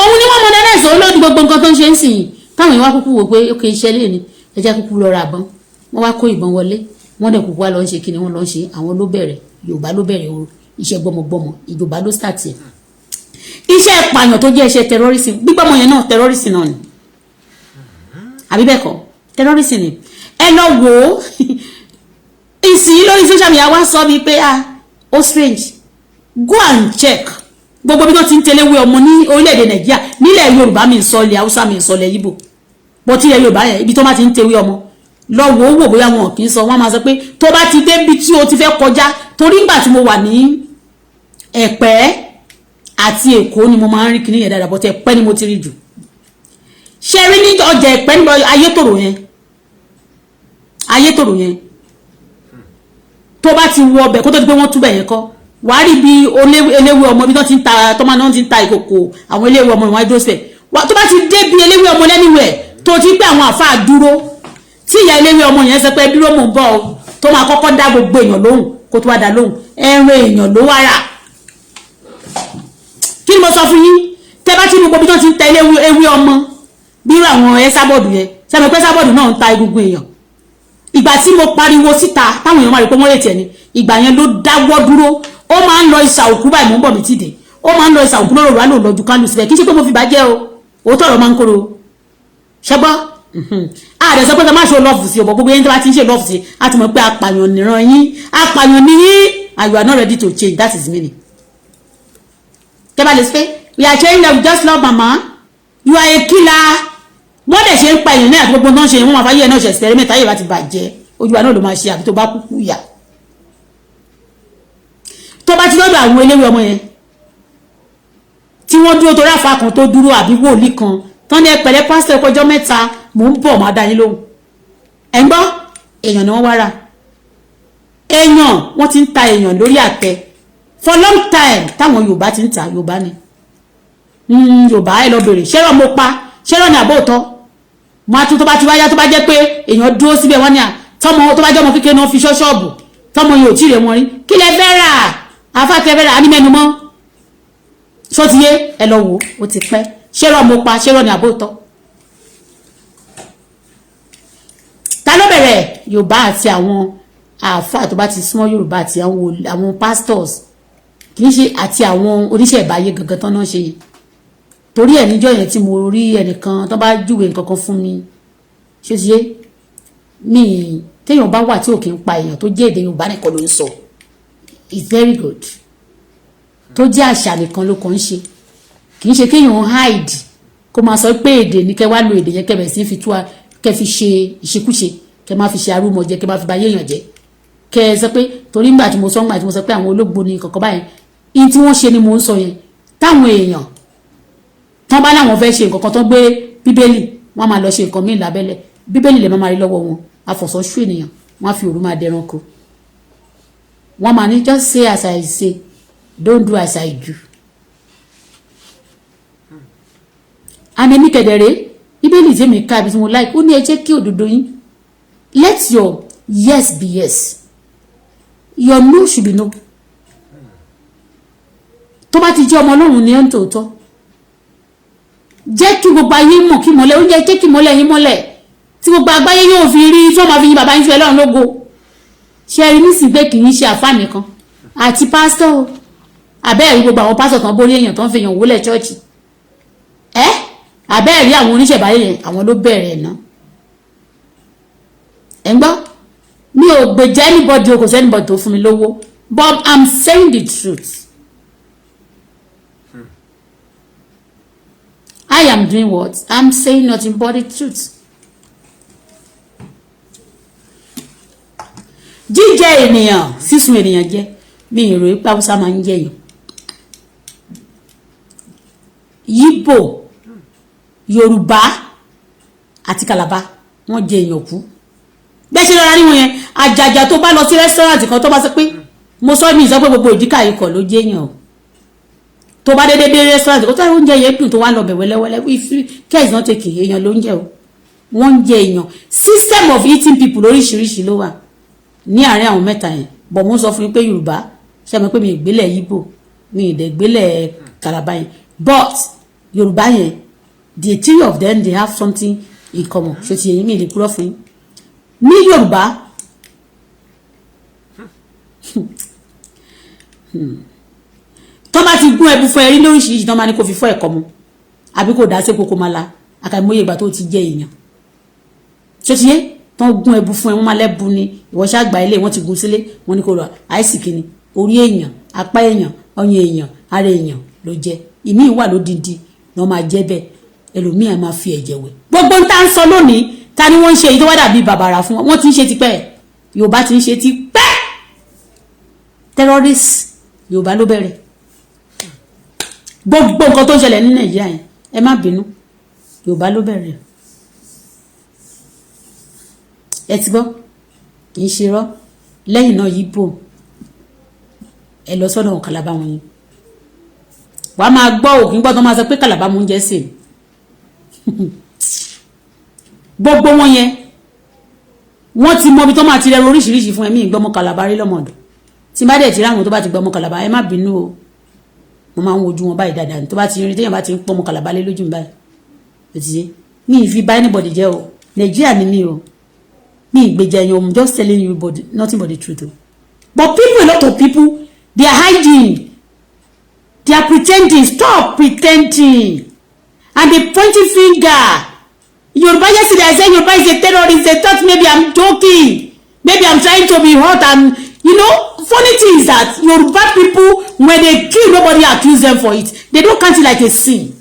òun ni wọ́n mọ dáná ẹ̀sọ́ olóòdì gbogbo nǹkan tó ń ṣe ń sìn táwọn èèyàn wá kúkú wò pé ó kè iṣẹ́ lé ní ẹjẹ́ kúkú lọ ra àbọ̀n wọ́n wá kó ìbọn wọlé wọ́n dẹ̀ kúkú wá lọ ń ṣe kíni wọ́n lọ ń ṣe àwọn ló bẹ̀rẹ̀ Yorùbá ló bẹ̀rẹ̀ iṣẹ́ gbọmọgbọmọ Yorùbá ló start ẹ̀ iṣẹ́ ìpààyàn tó jẹ́ iṣẹ́ terrorism gbígbọ́mọ yẹn náà terrorism náà ni àbí bẹ́ẹ̀ kọ́ terrorism ni ẹ lọ wò ó ìsìn lórí social media wá sọ mi pé ó strange go and check gbogbo bí wọ́n ti ń tẹ̀léwé ọmọ ní orílẹ̀-èdè Nàìjíríà nílẹ̀ Yorùbá mi ń sọ ilẹ̀ Haúsá mi ń sọ ilẹ̀ Ìgbò bọ́ tí ilẹ̀ Yorùbá yẹn ibi tó bá ti ń tẹ̀wé ọmọ lọ wò ó wò bóyá wọn kì í sọ wọ́n máa sọ pé tó bá ti débi tí o ti fẹ́ kọjá torí ńgbà tí mo wà ní Ẹ̀pẹ́ àti Èkó ni mo máa ń rí kíní yẹn dáadáa bọ́ tẹ Ẹ̀pẹ́ ni mo ti rí jù ṣe rí ní ọjà Ẹ̀pẹ́ níbo Ayétòrò yẹn tó bá ti wọ ọbẹ̀ kó tó di pé wọ́n túbẹ̀ yẹn kọ́ wàá rí bí eléwé ọmọ bí wọ́n ti ń ta tọ́mọ náà ti ń ta ìkòkò àwọn eléwé ọmọ ìwọ̀n ẹjọ́ sẹ̀ tó bá ti dé bí eléwé ọmọ lẹ́niwẹ̀ tó ti pé àwọn àfáà dúró tí ìyá eléwé ọmọ yẹn sọ pé dúró mò ń bọ̀ tó máa kọ́kọ́ dá gbogbo èèyàn lóhùn kó tó wá dá lóhùn ẹran èèyàn ló wá rà kí ni mo sọ fún yín tẹ́ bá ti ní gbogbo bí wọ́n ti ń ta eléwé ọmọ bí àwọn Ẹsábọ̀dù yẹn sẹ́mi pé Ẹsábọ̀dù náà ń ta egungun èèyàn ìgbà tí mo pariwo síta táwọn èèyàn máa rí pé wọ́n lè tiẹ̀ ni ìgbà yẹn ló dáwọ́ dúró ó máa ń lọ ìsà òkú báyìí mò ń bọ̀ mí tìde ó máa ń lọ ìsà òkú lóru wá lò lọ́jú kánú síbẹ̀ kì í ṣe pé mo fi bàjẹ́ o òótọ́ ọ̀rọ̀ máa ń kóró ṣẹ́gbọ́ àdẹ sọ pé ká má ṣe lọ́ọ̀fù sí ọ̀bọ̀ gbogbo yẹn tó bá ti ń ṣe lọ́ọ̀fù sí a ti mọ̀ pé apààyàn nìran yín apààyàn ní yín and you are not ready to change that is meaning. tẹ́bà lè ṣe we are saying that we just love mama you are a killer wọ́n dẹ̀ ṣe ń pa èèyàn náà àti gbogbo náà ṣe wọ́n máa fáyé ẹ̀ náà ṣe experiment ayé wa ti bàjẹ́ ojú wa náà ló máa ṣe àbí tó bá kúkú yà tó bá ti lọ́dọ̀ àwọn eléwé ọmọ yẹn tí wọ́n dúró torí àfa kan tó dúró àbí wòlíì kan tán ní ẹpẹ̀lẹ́ pásítọ̀ ẹ̀kọ́jọ́ mẹ́ta mò ń bọ̀ máa dá yín lóhùn ẹ̀ ń gbọ́ èèyàn ni wọ́n wá rà èèyàn wọ́n ti ń ta èèyàn lórí àtẹ for long time táwọn Yorùbá ti ń ta Yorùbá ni Yorùbá ẹ lọ bèrè ṣẹ́rọ̀ mo pa ṣẹ́rọ̀ ní àbóòtọ́ mo á tún tó bá ti wáyá tó bá jẹ́ pé èèyàn dúró síbẹ̀ wọ́n ní à tọmọ tó bá jẹ́ ọmọ kékeré náà fi ṣọ́ọ̀bù tọmọ yóò tí rẹ̀ wọ́n rí kí lẹ fẹ́ rà afákẹ́ fẹ́ rà á ní mẹ́nu mọ́ ṣọ́tiyé ẹ lọ wò ó ti pẹ́ ṣẹ́rọ̀ mo pa ṣẹ́rọ̀ ní àbóòtọ́ ta ló bẹ̀rẹ̀ Yorùbá àti àwọn àáfà tó bá ti súnmọ́ Yorùbá àti àwọn pastors kì í ṣe àti àwọn oníṣẹ́ ìbáyé gangan tán náà ṣe yìí torí ẹ̀ níjọ́ yẹn tí mo rí ẹnìkan tó bá júwe nǹkan kan fún mi ṣé ti yé mi téèyàn bá wà tí ò kí ń pa èèyàn tó jẹ́ èdè Yorùbá nìkan ló ń sọ it's very good tó jẹ́ àṣà nìkan ló kàn ń ṣe kì í ṣe kéèyàn hide kó máa sọ pé èdè ní kẹ́ wá lo èdè yẹn kẹ́ bẹ̀ sí fi tú kẹ́ fi ṣe ìṣekúṣe kẹ́ máa fi ṣe arúmọjẹ kẹ́ máa fi ba yéèyàn jẹ́ kẹ́ sọ pé torí ńgbà tí mo sọ pé àwọn olóògbò ní kankan báyìí in tí wọ́n ṣe ni mo ń sọ yẹn táwọn èèyàn tán bá láwọn fẹ́ ṣe nǹkan kan tó gbé bíbélì wọ́n máa lọ ṣe nǹkan míì lábẹ́lẹ̀ bíbélì lè máa rí lọ́wọ́ wọn àfọ̀sọ́ ṣú ènìyàn wọ́n á fi òru máa dẹranko wọ́n máa ní just say as I say don't do as I do. àmì kẹ̀dẹ̀rẹ́ bíbélì tí mi ká ibi tí mo like ó ní ẹ jẹ́ kí òdodo yín let your yes be yes your no should be no. tó bá ti jẹ́ ọmọ Ọlọ́run ní ẹ̀ ń tòótọ́ jẹ́ kí gbogbo ayé mọ̀ kí mọ́lẹ̀ oúnjẹ jẹ́ kí mọ́lẹ̀ yín mọ́lẹ̀ tí gbogbo àgbáyé yóò fi rí tí wọ́n máa fi yin bàbá yín fi Ọlọ́run lógo ṣe rí nísìnyí pé kì í ṣe àfáà nìkan àti pásítọ̀ o àbẹ́ẹ̀rí gbogbo àwọn pásítọ̀ tán borí èèyàn tó ń fi èèyàn wọlé chọ́ọ̀chì àbẹ́ẹ̀rí àwọn oníṣẹ̀báyé yẹn àwọn ló bẹ̀rẹ̀ ẹ̀ náà ẹ̀ ń gbọ́ mi ò gbèjà anybody o kò sí anybody tó fún mi lówó but I'm saying the truth. I am doing what? I'm saying nothing but the truth. Jíjẹ ènìyàn sísun ènìyàn jẹ bí ìrò ipa Hausa máa ń jẹyàn. Yíbò Yorùbá àti Calabar wọ́n jẹ èèyàn kú. Bẹ́ẹ̀ ṣe lọ́ra níwọ̀n yẹn àjàjà tó bá lọ sí rẹ́sítọ́rántì kan tó bá sọ pé mo sọ mi sọ pé gbogbo ìdíkà ikọ̀ ló jẹ́ èèyàn o. Tó bá dédé dé restaurant kó tó oúnjẹ yẹn dùn tó wá lọ bẹ̀ wẹ́lẹ́wẹ́lẹ́ if care is not taken èèyàn ló ń jẹ o wọ́n ń jẹ èèyàn system of eating people lóríṣiríṣi ló wà ní àárín àwọn mẹ́ta yẹn bọ̀ mo sọ fún yín pé Yorùbá ṣe mọ̀ pé mi ìgbélẹ̀ Yíbò mi ìdẹ̀gbélẹ̀ Calabar yẹn but Yorùbá yẹn the three of them they have something in common ṣe ti yẹn mi lè kúrò fún yín ní Yorùbá tó bá ti gún ẹbu fún ẹrí lóríṣiríṣi tó máa ní kó fi fọ́ ẹ̀kọ́ mu àbí kò dá sí kókó máa la àkàìmọye ìgbà tó ti jẹ èèyàn ṣé ti yé tó gún ẹbu fún ẹ wọ́n máa lẹ́bu ni ìwọ ṣàgbà ilé wọ́n ti gún sílé wọ́n ní kó lọ àìsí kìíní orí èèyàn apá èèyàn ọyàn èèyàn ara èèyàn ló jẹ ìmí wà lódìdí ni wọ́n máa jẹ bẹ́ẹ̀ ẹlòmíì á máa fi ẹ̀jẹ̀ wẹ̀ gbogbo ń tá ń sọ lónìí ta ni wọ́n ń ṣe èyí tó wá dàbí bàbàrà fún wọn ti ń ṣe tipẹ́ Yorùbá ti ń ṣe tipẹ́ terrorist Yorùbá ló bẹ̀rẹ̀ gbogbo nǹkan tó ń ṣẹlẹ̀ ní Nàìjíríà yẹn ẹ má bínú Yorùbá ló bẹ̀rẹ̀ ẹ ti gbọ́ kì í ṣe rọ́ lẹ́yìn náà Yíbò ẹ lọ sọ́dọ̀ Calabar wọn yẹn wàá máa gbọ́ òkín gbọ́ tó máa sọ pé Calabar mú oúnjẹ sè gbogbo wọn yẹn wọ́n ti mọ ibi tó máa ti rẹrù oríṣiríṣi fún ẹ̀mí ìgbọ́mọ Calabar rí lọ́mọdún tí bá dẹ̀ ti ráwọn tó bá ti gbọ́mọ Calabar ẹ má bínú o mo máa ń wojú wọn báyìí dáadáa tó bá ti rí téèyàn bá ti ń pọ́nmọ Calabar lé lójú mi báyìí ó ti ṣe mi ì fi bá anybody jẹ́ o Nàìjíríà ni mi o mi ì gbèjà ẹ̀yàn I'm just telling you but nothing but the truth o but people a lot of people they are hiding they are pretending stop pretending and they pointing finger Yorùbá yesterday I said Yorùbá is a terrorist they thought maybe I'm joking maybe I'm trying to be hot and you know funny thing is that Yoruba people when they kill nobody accuse them for it they don't count it like a sin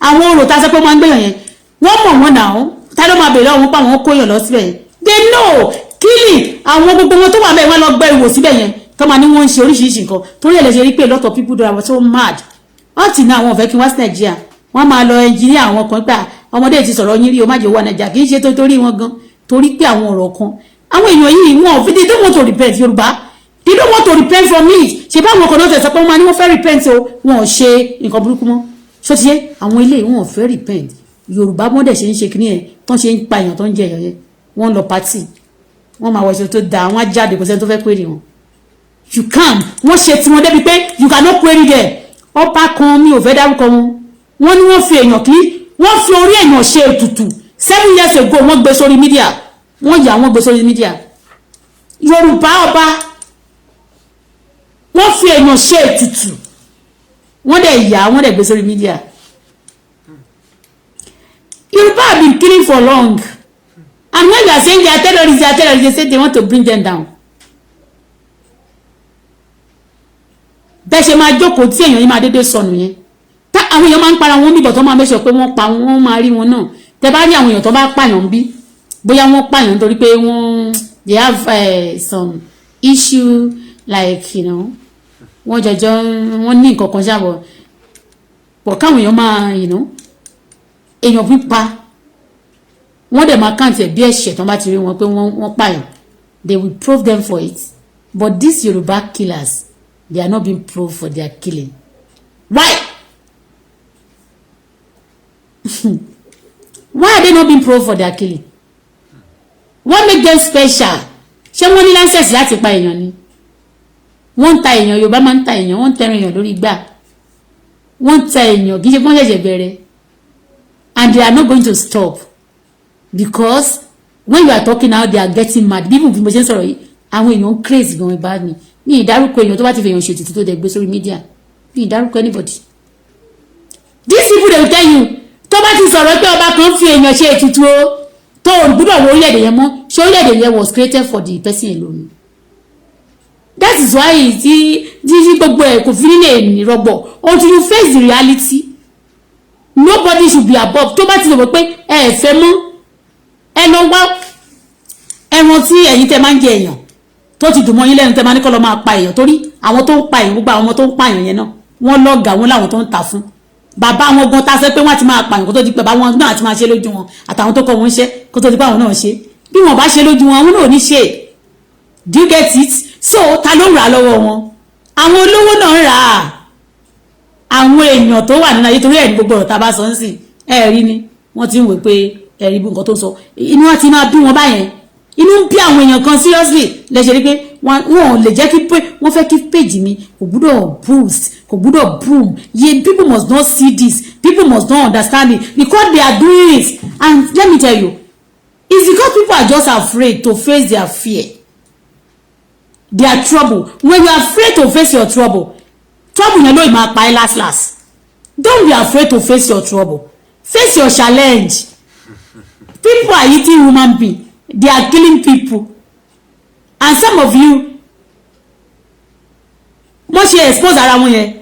àwọn ọ̀rọ̀ tá sọ pé wọ́n gbéyàn yẹn wọ́n mọ̀ wọ́n náà tá ló máa bèèrè àwọn pa àwọn kóyàn lọ síbẹ̀ yẹn they know killing àwọn gbogbo wọn tó wà bẹ́ẹ̀ wọ́n lọ gbẹ́ ìwò síbẹ̀ yẹn tó máa ní wọ́n ń ṣe oríṣiríṣi nǹkan torí ẹ̀ lè ṣe rí pé a lot of people do are so mad wọ́n ti ní àwọn ọ̀fẹ́ kí wọ́n sí Nàìjíríà wọ́n máa lọ ẹnjìníà àwọn kan gbà ọmọdé ti sọ̀rọ̀ yín rí o má jẹ́ owó Nàìjíríà kì í ṣe torí wọn gan torí pé àwọn ọ̀rọ̀ kan àwọn èèyàn yìí wọn they don't want to repent Yorùbá they don't want to repent from it ṣe bá àwọn ọkọ̀ náà tẹ̀sán pé wọ́n máa ní wọ́n fẹ́ repent o wọn ò ṣe nǹkan burúkú mọ́ ṣó ti yé àwọn ilé wọn ò fẹ́ repent Yorùbá wọ́n dẹ̀ ṣe ń ṣe kíní ẹ̀ tán ṣe ń pa èèyàn tó ń jẹ èèyàn yẹn wọ́n lọ pátì wọ́n máa wọṣọ tó dáa wọ́n á jáde kò sẹ́ni tó fẹ́ query wọn you can wọ́n ṣe tí wọ́n débi pé you cannot query them ọba kan mi ò fẹ́ dárúkọ wọn wọ́n ní wọ́n fi èèyàn kí wọ́n fi orí èèyàn ṣe ètùtù 7 years ago wọ́n gbé sórí mídíà wọ́n yà wọ́n gbé sórí mídíà Yorùbá ọba wọ́n fi èèyàn ṣe ètùtù wọ́n dẹ̀ yà wọ́n dẹ̀ gbé sórí mídíà Yorùbá have been killing for long And when you are saying they are terrorists, they say they want to bring them down. Bẹ́ẹ̀ ṣe máa jókòó tí èèyàn yìí máa dédé sọnù yẹn. Tá àwọn èèyàn máa ń para wọn bíbọ̀ tó máa mẹ́sọ̀ pé wọ́n pa wọ́n máa rí wọn náà. Tẹ bá rí àwọn èèyàn tó bá pààyàn bí bóyá wọ́n pààyàn nítorí pé wọ́n they have some issue like wọ́n jọjọ wọ́n ní nǹkan kan ṣàbọ̀ pọ̀ káwọn èèyàn máa èèyàn pípa wọ́n dẹ̀ máa kàǹtì ẹ̀ bí ẹ̀ṣẹ̀ tó bá ti rí wọn pé wọ́n pààyàn they will prove them for it but these Yoruba killers they are not being proved for their killing why why are they not being proved for their killing what make them special ṣé wọ́n ní license láti pa èèyàn ni wọ́n ń ta èèyàn Yorùbá máa ń ta èèyàn wọ́n ń tẹ̀ràn èèyàn lórí gbà wọ́n ń ta èèyàn kì í ṣe kí wọ́n ṣẹ̀ṣẹ̀ bẹ̀rẹ̀ and they are not going to stop because when you are talking now they are getting mad bí mo ṣe ń sọ̀rọ̀ yìí àwọn èèyàn crazy gan ibà mi ní ìdárúkọ èèyàn tó bá ti fi èèyàn ṣètùtù tó dẹ̀ gbé sórí media ní ìdárúkọ anybody these people dey tell you tó bá ti sọ̀rọ̀ pé ọba kan fi èèyàn ṣe ètùtù o tó gbúdọ̀ wo orílẹ̀-èdè yẹn mọ́ ṣé orílẹ̀-èdè yẹn was created for the person alone that is why tí gbogbo ẹ̀ kò fi nílé ìrọ̀gbọ̀ until you face the reality nobody should be above tó bá ti sọ pé ẹ fẹ́ mọ́ ẹ lọ wá ẹran tí ẹ̀yin tẹ́ máa ń jẹ èèyàn tó ti dùn mọ́ yín lẹ́nu tẹ́ máa ní kọ́ lọ máa pa èèyàn torí àwọn tó ń pa èèyàn gbogbo àwọn ọmọ tó ń pa èèyàn yẹn náà wọ́n lọ́gàá wọn láwọn tó ń ta fún bàbá wọn gan ta sẹ́ pé wọ́n ti máa pa èèyàn kó tó di pé bàbá wọn náà àti máa ṣe lójú wọn àtàwọn tó kọ́ wọn ṣe kó tó di pé àwọn náà ṣe bí wọ́n bá ṣe lójú wọn àwọn náà ò ní ṣe do you get it so ta ló rà lọ́wọ́ wọn àwọn olówó náà ń rà á àwọn èèyàn tó wà nínú ayé torí ẹ̀rí gbogbo ọ̀rọ̀ tá a bá sọ ń sìn ẹ̀rí ni wọ́n ti ń wò pé ẹ̀rí bí nǹkan tó sọ inú wọn ti máa bí wọn báyẹn inú ń bí àwọn èèyàn kan seriously lẹ́sẹ̀ rí pé wọn ò lè jẹ́ kí wọ́n fẹ́ kí page mi kò gbúdọ̀ boost kò gbúdọ̀ boom people must not see this people must not understand it because they are doing it and let me tell you it's because people are just afraid to face their fear their trouble when you are afraid to face your trouble yẹn ló máa pa ẹ́ last don't be afraid to face your trouble face your challenge people are eating human being they are killing people and some of you wọ́n ṣe expose ara wọn yẹn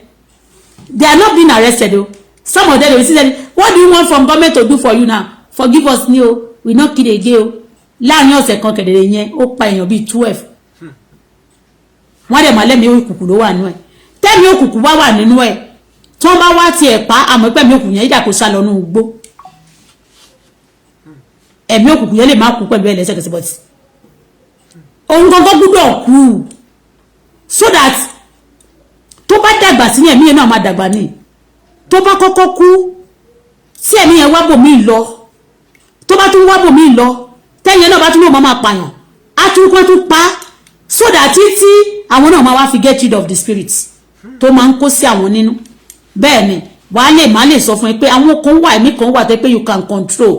they are not being arrested o some of them dey say what do you want from government to do for you now forgive us ni o we no kill again o láàrin ọ̀sẹ̀ kan kẹ̀dẹ̀rẹ̀ yẹn ó pa èèyàn bíi 12 wọ́n dẹ̀ máa lẹ́mìí òkùnkùn ló wà nínú ẹ̀ tẹ́mi òkùnkùn wà nínú ẹ̀ tí wọ́n bá wá tiẹ̀ pa àmọ́ pẹ̀mí òkùnkùn yẹn ìdà kó sá lọ nínú igbó ẹ̀mí òkùnkùn yẹn lè má kú pẹ̀lú ẹ̀ lẹ́sẹ̀kẹsẹ̀ bọ́tì ohun gangan gbúdọ̀ kú so that tó bá dàgbà sí ẹ̀mí yẹn náà máa dàgbà ní tó bá kọ́kọ́ kú tí ẹ̀mí yẹn wá bò mí lọ tó bá tún wá bò mí lọ tẹ́yìn náà bá tún náà máa pààyàn á tún kọ́ tún pa so that títí àwọn náà máa wá fi get rid of the spirit tó máa ń kó sí àwọn nínú bẹ́ẹ̀ ni wàá lè má lè sọ fún ẹ pé àwọn kan wà ẹ̀mí kan wà tẹ́ pé you can control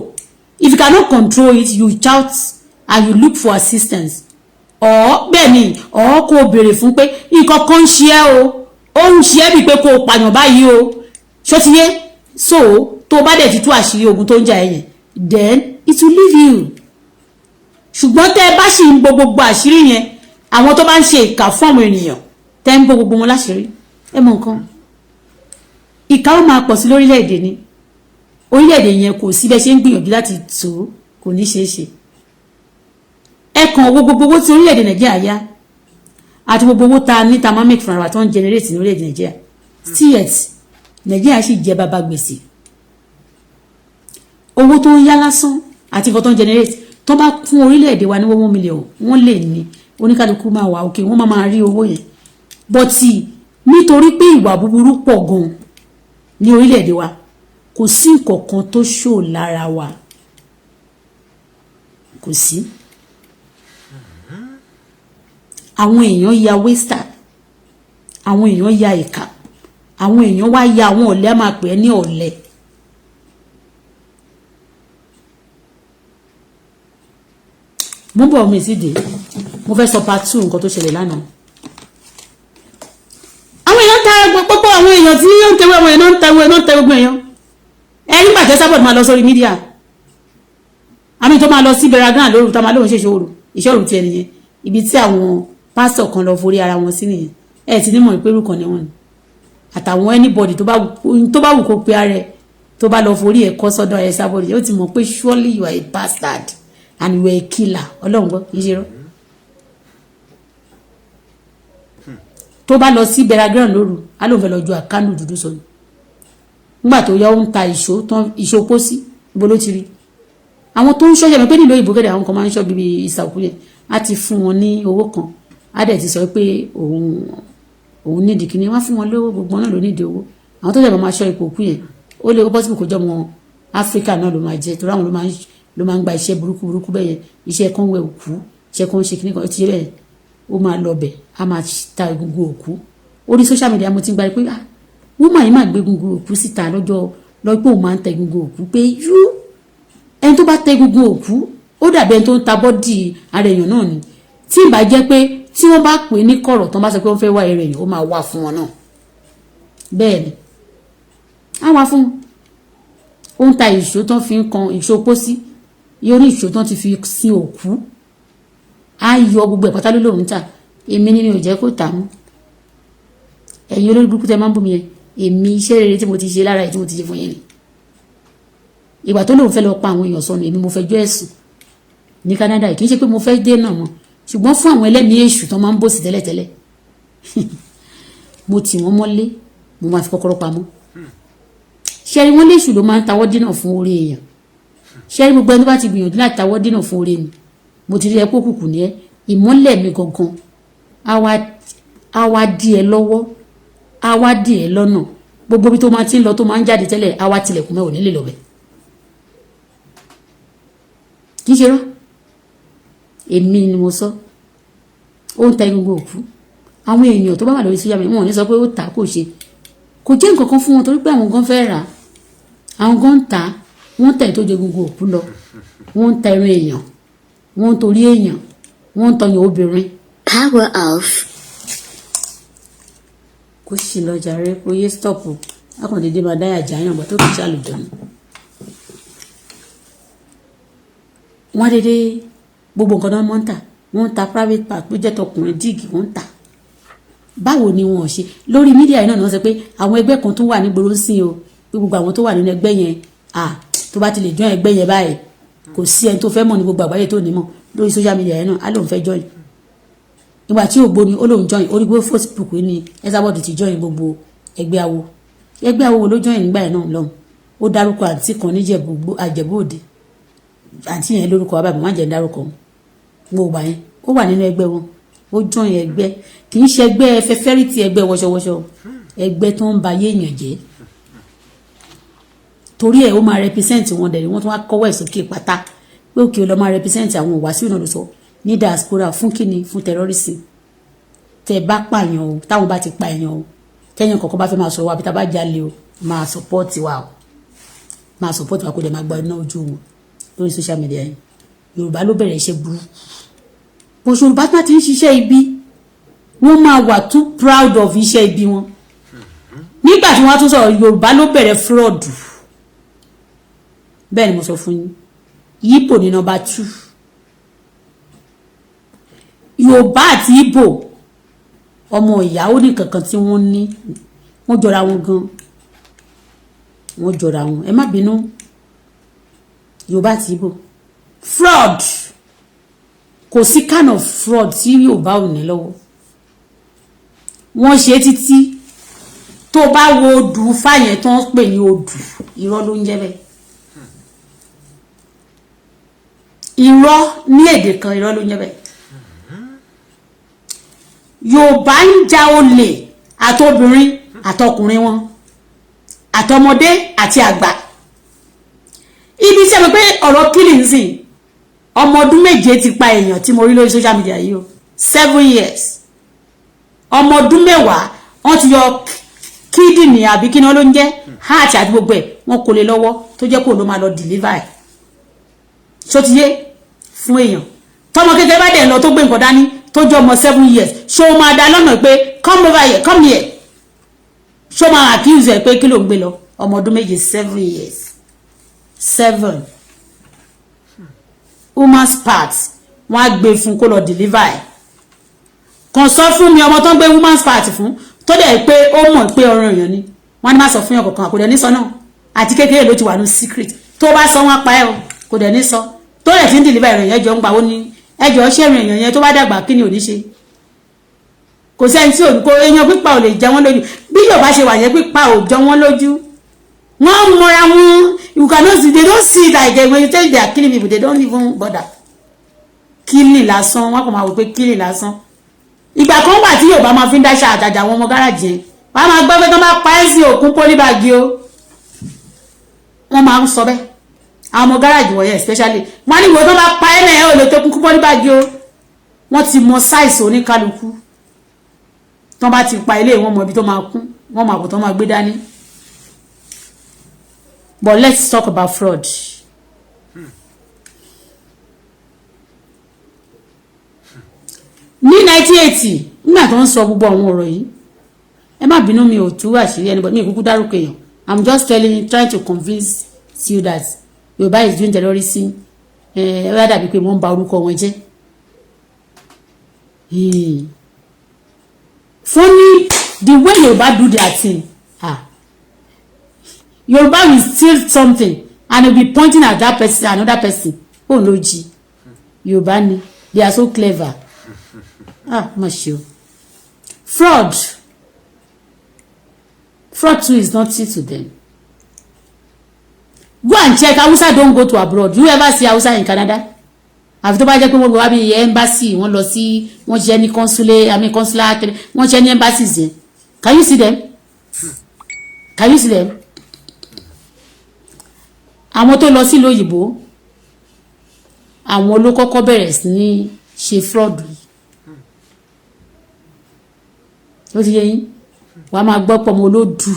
if you cannot control it you shout and you look for assistance bẹ́ẹ̀ ni kó o béèrè fún pé nǹkan kan ń ṣe ẹ́ o ó ń ṣe ẹ́ bíi pé kó o pààyàn báyìí o ṣó ti yé so tó o bá dẹ̀ ti tú àṣírí ogun tó ń jà ẹ̀yẹn then it will leave you ṣùgbọ́n tẹ́ ẹ bá ṣì ń gbogbo àṣírí yẹn àwọn tó bá ń ṣe ìkà fún àwọn ènìyàn tẹ́ ń gbogbo wọn láṣìírí ẹ mọ nǹkan ìkà ó máa pọ̀ sí lórílẹ̀‐èdè ni orílẹ̀‐èdè yẹn kò sí bẹ́ẹ̀ ṣe ń gbìyànjú láti tó kò ní ṣeé ṣe ẹ kàn owó gbogbo owó tí orílẹ̀‐èdè nàìjíríà yá àti gbogbo owó ta ní ta máa make fúnra wa tó ń generate ní orílẹ̀‐èdè nàìjíríà still yet nàìjíríà sì jẹ́ bàbá gbèsè owó tó ń yá lásán àti nǹkan tó ń generate tó bá fún orílẹ̀‐èdè wa ní 1 million wọ́n lè ní oníkálukú máa wà òkè wọ́n máa rí owó yẹn bọ́tì nítorí pé ìwà búburú pọ̀ gan ní orílẹ̀-èdè wa kò sí nǹkankan tó ṣò lára wa kò sí àwọn èèyàn ya waster àwọn èèyàn ya ìkà àwọn èèyàn wá ya àwọn ọ̀lẹ á máa pè é ní ọ̀lẹ mo bọ̀ mi sí dé mo fẹ́ sọ part 2 nǹkan tó ṣẹlẹ̀ lánàá àwọn èèyàn ta gbogbo àwọn èèyàn tí yóò ń tẹwé àwọn èèyàn ń tẹwé gbogbo èèyàn ẹni gbàtẹ́ sábọ̀dù máa lọ sórí mídíà àmì tó máa lọ sí beragan lóru tó máa lóun ṣe ìṣòro ti ẹnìyẹn ibi tí àwọn pásítọ̀ kan lọ forí ara wọn sí nìyẹn ẹ ti ní mọ̀ ìpérù kan ni wọ́n ni àtàwọn anybody tó bá wù kó pe ara ẹ tó bá lọ forí ẹ kọ́ sọ́dọ̀ ẹ sábọ̀dì ó ti mọ̀ pé surely you are a bastard and you are a killer ọlọ́run gbọ́ kì í ṣe rọ́. tó bá lọ sí beragan lóru á lóun fẹ́ lọ ju àkánù dúdú sọ ni nígbà tó yá ó ń ta ìṣó pósí ibo ló ti rí àwọn tó ń ṣọ́ṣẹ́ mi pé nílò ìbò gẹ́gẹ́ àwọn kan máa ń ṣọ́ bíbí ìsàkú yẹn á ti fún wọn ní owó kan á dẹ̀ ti sọ pé òun nídìí kíní wọ́n fún wọn lówó gbogbo náà ló nídìí owó àwọn tó dẹ̀ máa ṣọ́ ipò òkú yẹn ó lè bọ́sibù kó jọ mọ áfíríkà náà ló máa jẹ torí àwọn ló máa ń gba iṣẹ́ burúkú bẹ́ẹ̀ yẹn iṣẹ́ kan wẹ òkú iṣẹ́ kan ṣe kíní kan ti bẹ́ẹ̀ ó máa lọ bẹ̀ á máa ta egungun òkú orí social media mo ti gba pé woman yìí máa gbé egungun òkú síta lọ́jọ́ òun máa ń ta egungun òkú pé ẹni tó bá tẹ egungun òkú ó dàbí ẹni tó ń ta bọ́dì ara èèyàn náà ni tí ìbá jẹ́ pé tí wọ́n bá pè ní kọ̀rọ̀ tó bá sọ pé wọ́n fẹ́ wá ẹrẹ̀ èèyàn ó máa wà fún wọn náà bẹ́ẹ̀ ni á wá fún ó ń ta ìṣó tán fi ń kan ìṣó pósí yóò ní ìṣó tán ti fi sin òkú á yọ gbogbo ẹ̀ pátá lóòrùn ta èmi ni mi ò jẹ́ kó tà mú ẹ̀yin olórí burúkú tẹ máa ń bù mí yẹn èmi iṣẹ́ rere tí mo ti ṣe lára ẹ̀ tí mo ti ṣe fún yẹn ni ìgbà tó lóun fẹ́ lọ pa àwọn èèyàn sọnù èmi mo fẹ́ jọ ẹ̀sùn ní Canada kì í ṣe pé mo fẹ́ dé náà mọ́ ṣùgbọ́n fún àwọn ẹlẹ́mìí èṣù tó máa ń bòsì tẹ́lẹ̀tẹ́lẹ̀ mo tì wọ́n mọ́lé mo máa fi kọ́kọ́rọ́ pamọ́ ṣẹ́rí wọ́n léṣù ló máa ń tawọ́ dínà fún orí èèyàn ṣẹ́rí gbogbo ẹni tó bá ti gbìyànjú láti tawọ́ dínà fún orí mi mo ti rí ẹ kó kùkù ní ẹ ìmọ́lẹ̀ mi gangan á wá dí ẹ lọ́wọ́ á wá dí ẹ lọ́nà gbogbo bí tó máa ti ń lọ tó máa ń jáde tẹ́lẹ̀ á wá tilẹ̀kùn mẹ́wò nílé lọ́bẹ̀ kì í ṣe rọ́ èmi ni mo sọ ó ń ta egungun òkú àwọn èèyàn tó bá wà lórí social media wọn ò ní sọ pé ó tà kò ṣe kò jẹ́ nǹkan kan fún wọn torí pé àwọn gan fẹ́ rà àwọn gan ń ta wọ́n tẹ̀ tó jẹ egungun òkú lọ wọ́n ń ta ẹran èèyàn wọ́n ń torí èèyàn wọ́n ń tọyàn obìnrin. Power off. kó sì lọ jàre kó yé stop akọ̀dédé máa dáyà jáyàn bọ́ tó kì í ṣàlùjọ ni. wọ́n dédé gbogbo nǹkan náà wọ́n ń tà wọ́n ń ta private part tó jẹ́ tọkùnrin díìgì wọ́n ń tà báwo ni wọn ò ṣe lórí mídíà náà ni wọ́n sọ pé àwọn ẹgbẹ́ kan tó wà nígboro sí o pé gbogbo àwọn tó wà nínú ẹgbẹ́ yẹn tó bá ti lè join ẹgbẹ́ yẹn báyìí kò sí ẹni tó fẹ́ mọ̀ ní gbogbo àgbáyé tó ní mọ̀ lórí social media yẹn náà á lóun fẹ́ join ìgbà tí ògbóni ó lóun join orí gbogbo Facebook ní Esabod ti join gbogbo ẹgbẹ́ awo wo ló join nígbà yẹn náà lọ́hùn ó dárúkọ àǹtí kan níjẹ̀bú Àjẹ̀bú Òde àǹtí yẹn lórúkọ wa bàbá má jẹ́ dárúkọ gbogbo yẹn ó wà nínú ẹgbẹ́ wọn ó join ẹgbẹ́ kì í ṣe ẹgbẹ́ fẹ́fẹ́rìtì ẹgbẹ́ wọṣọwọṣọ ẹgbẹ́ tó ń ba ayé èèyàn jẹ́ torí ẹ̀ ó máa represent wọn dẹ̀ wọ́n tún wá kọ́wọ́ ẹ̀ sókè pátá pé òkè ó lọ máa represent àwọn Wàsíù náà ló sọ ní diaspora fún kíni fún terrorism tẹ bá pààyàn o táwọn bá ti pa èèyàn o tẹ́yìn kọ̀ọ̀kan bá fẹ́ máa sọ̀rọ̀ wa bí tá bá jalè o máa support wa o máa support wa kó dẹ̀ máa gba iná ojú wọn lórí social media yẹn Yorùbá ló bẹ̀rẹ̀ iṣẹ́ burú bó Yorùbá tó ti ń ṣiṣẹ́ ibi wọ́n máa wà too proud of iṣẹ́ ibi wọn nígbà tí wọ́n tún sọ̀rọ̀ Yorùbá ló bẹ̀rẹ̀ fraud bẹ́ẹ̀ ni mo sọ fún yín Yíbò ní number 2 Yorùbá àti Ìgbò ọmọ ìyàwó ní kankan tí wọ́n ní wọ́n jọra wọn gan wọ́n jọra wọn ẹ má bínú Yorùbá àti Ìgbò fraud kò sí kind of fraud tí Yorùbá ò ní lọ́wọ́ wọ́n ṣe títí tó bá wo odù fáyẹn tó ń pè ní odù irọ́ ló ń jẹ́ bẹ́ẹ̀ irọ́ ní èdè kan irọ́ ló ń jẹ́ bẹ́ẹ̀ Yorùbá ń ja olè àtobìnrin àtọkùnrin wọn àtọmọdé àti àgbà ibi tí a mọ̀ pé ọ̀rọ̀ killing sìn ọmọ ọdún 7 ti pa èèyàn tí mo rí lórí social media yìí o 7 years ọmọ ọdún 10 wọ́n ti yọ kídìnì àbí kí ni wọ́n ló ń jẹ́ heart àti gbogbo ẹ̀ wọ́n kò lè lọ́wọ́ tó jẹ́ kó ló máa lọ deliver ẹ̀ ṣó ti yé fún èèyàn tọmọ kékeré bá dẹ̀ lọ tó gbé nǹkan dání tó jẹ́ ọmọ 7 years ṣó máa dá lọ́nà pé come over here come here ṣó máa accuse ẹ̀ pé kí ló ń gbé lọ ọmọ ọdún 7 7 years 7 woman's part wọ́n á gbé fún kó lọ deliver ẹ̀ kàn sọ fún mi ọmọ tó ń gbé woman's part fún tó dẹ̀ pé ó mọ̀ pé ọ̀rọ̀ èèyàn ni wọ́n ní má sọ fún yàn kankan kò dẹ̀ ní sọ náà àti kékeré ló ti wà ní secret tó bá sọ wọ́n pa ẹ́ o kò dẹ̀ ní sọ tó dẹ̀ ti ń deliver ìròyìn ẹjọ́ ń gbà ó ní ẹjọ́ ṣẹ́rin èèyàn yẹn tó bá dàgbà kí ni ò ní ṣe kò sẹ́ni tí kò èèyàn pípa ò lè jẹ wọ́n lójú bí Yorùbá ṣe wà yẹn pípa ò jọ wọ́n lójú wọ́n mọra wọn you cannot see they don't see that again when you tell they are killing people they don't even bother killing lásán wọ́n kò máa wò pé killing lásán ìgbà kan wà tí Yorùbá máa fi ń dáṣà àjàjà àwọn ọmọ gáràjì yẹn wọ́n máa gbọ́ pé tó máa pa ẹ́ sí òkun pólíbàgì o wọ́n máa ń sọ bẹ́ẹ̀ àwọn ọmọ gáràjì wọ̀nyẹn especially wọ́n ní ìwé tó máa pa ẹ́ náà ò lè tó kún pólíbàgì o wọ́n ti mọ size oníkálukú tó bá ti pa ilé wọn mọ ibi tó máa kún wọ́n máa kó tó máa gbé dání. But let's talk about fraud. Ní 1980 nígbà tó ń sọ gbogbo àwọn ọ̀rọ̀ yìí ẹ má bínú mi ò tú àṣírí ẹni mi kúkú dárúkọ èèyàn I'm just trying to convince you that Yorùbá is doing terrorism ẹ wá dàbí pé wọ́n ń ba orúkọ wọn jẹ́. Funny the way Yorùbá do their thing. Yorùbá will steal something and will be pointing at that person another person oh no ji Yorùbá ni they are so clever má ṣe o fraud too is nothing to them. Go and check Hausa don't go to abroad you ever see Hausa in Canada àfi tó bá jẹ́ pé wọ́n wá bí embassy wọ́n lọ sí wọ́n ṣe ní consular wọ́n ṣe ní embassies yẹn can you see them àwọn tó lọ sí lóyìnbó àwọn ló kọ́kọ́ bẹ̀rẹ̀ sí ní ṣe fraud ó ti yé yín wàá máa gbọ́ pọ̀ mọ́ olódù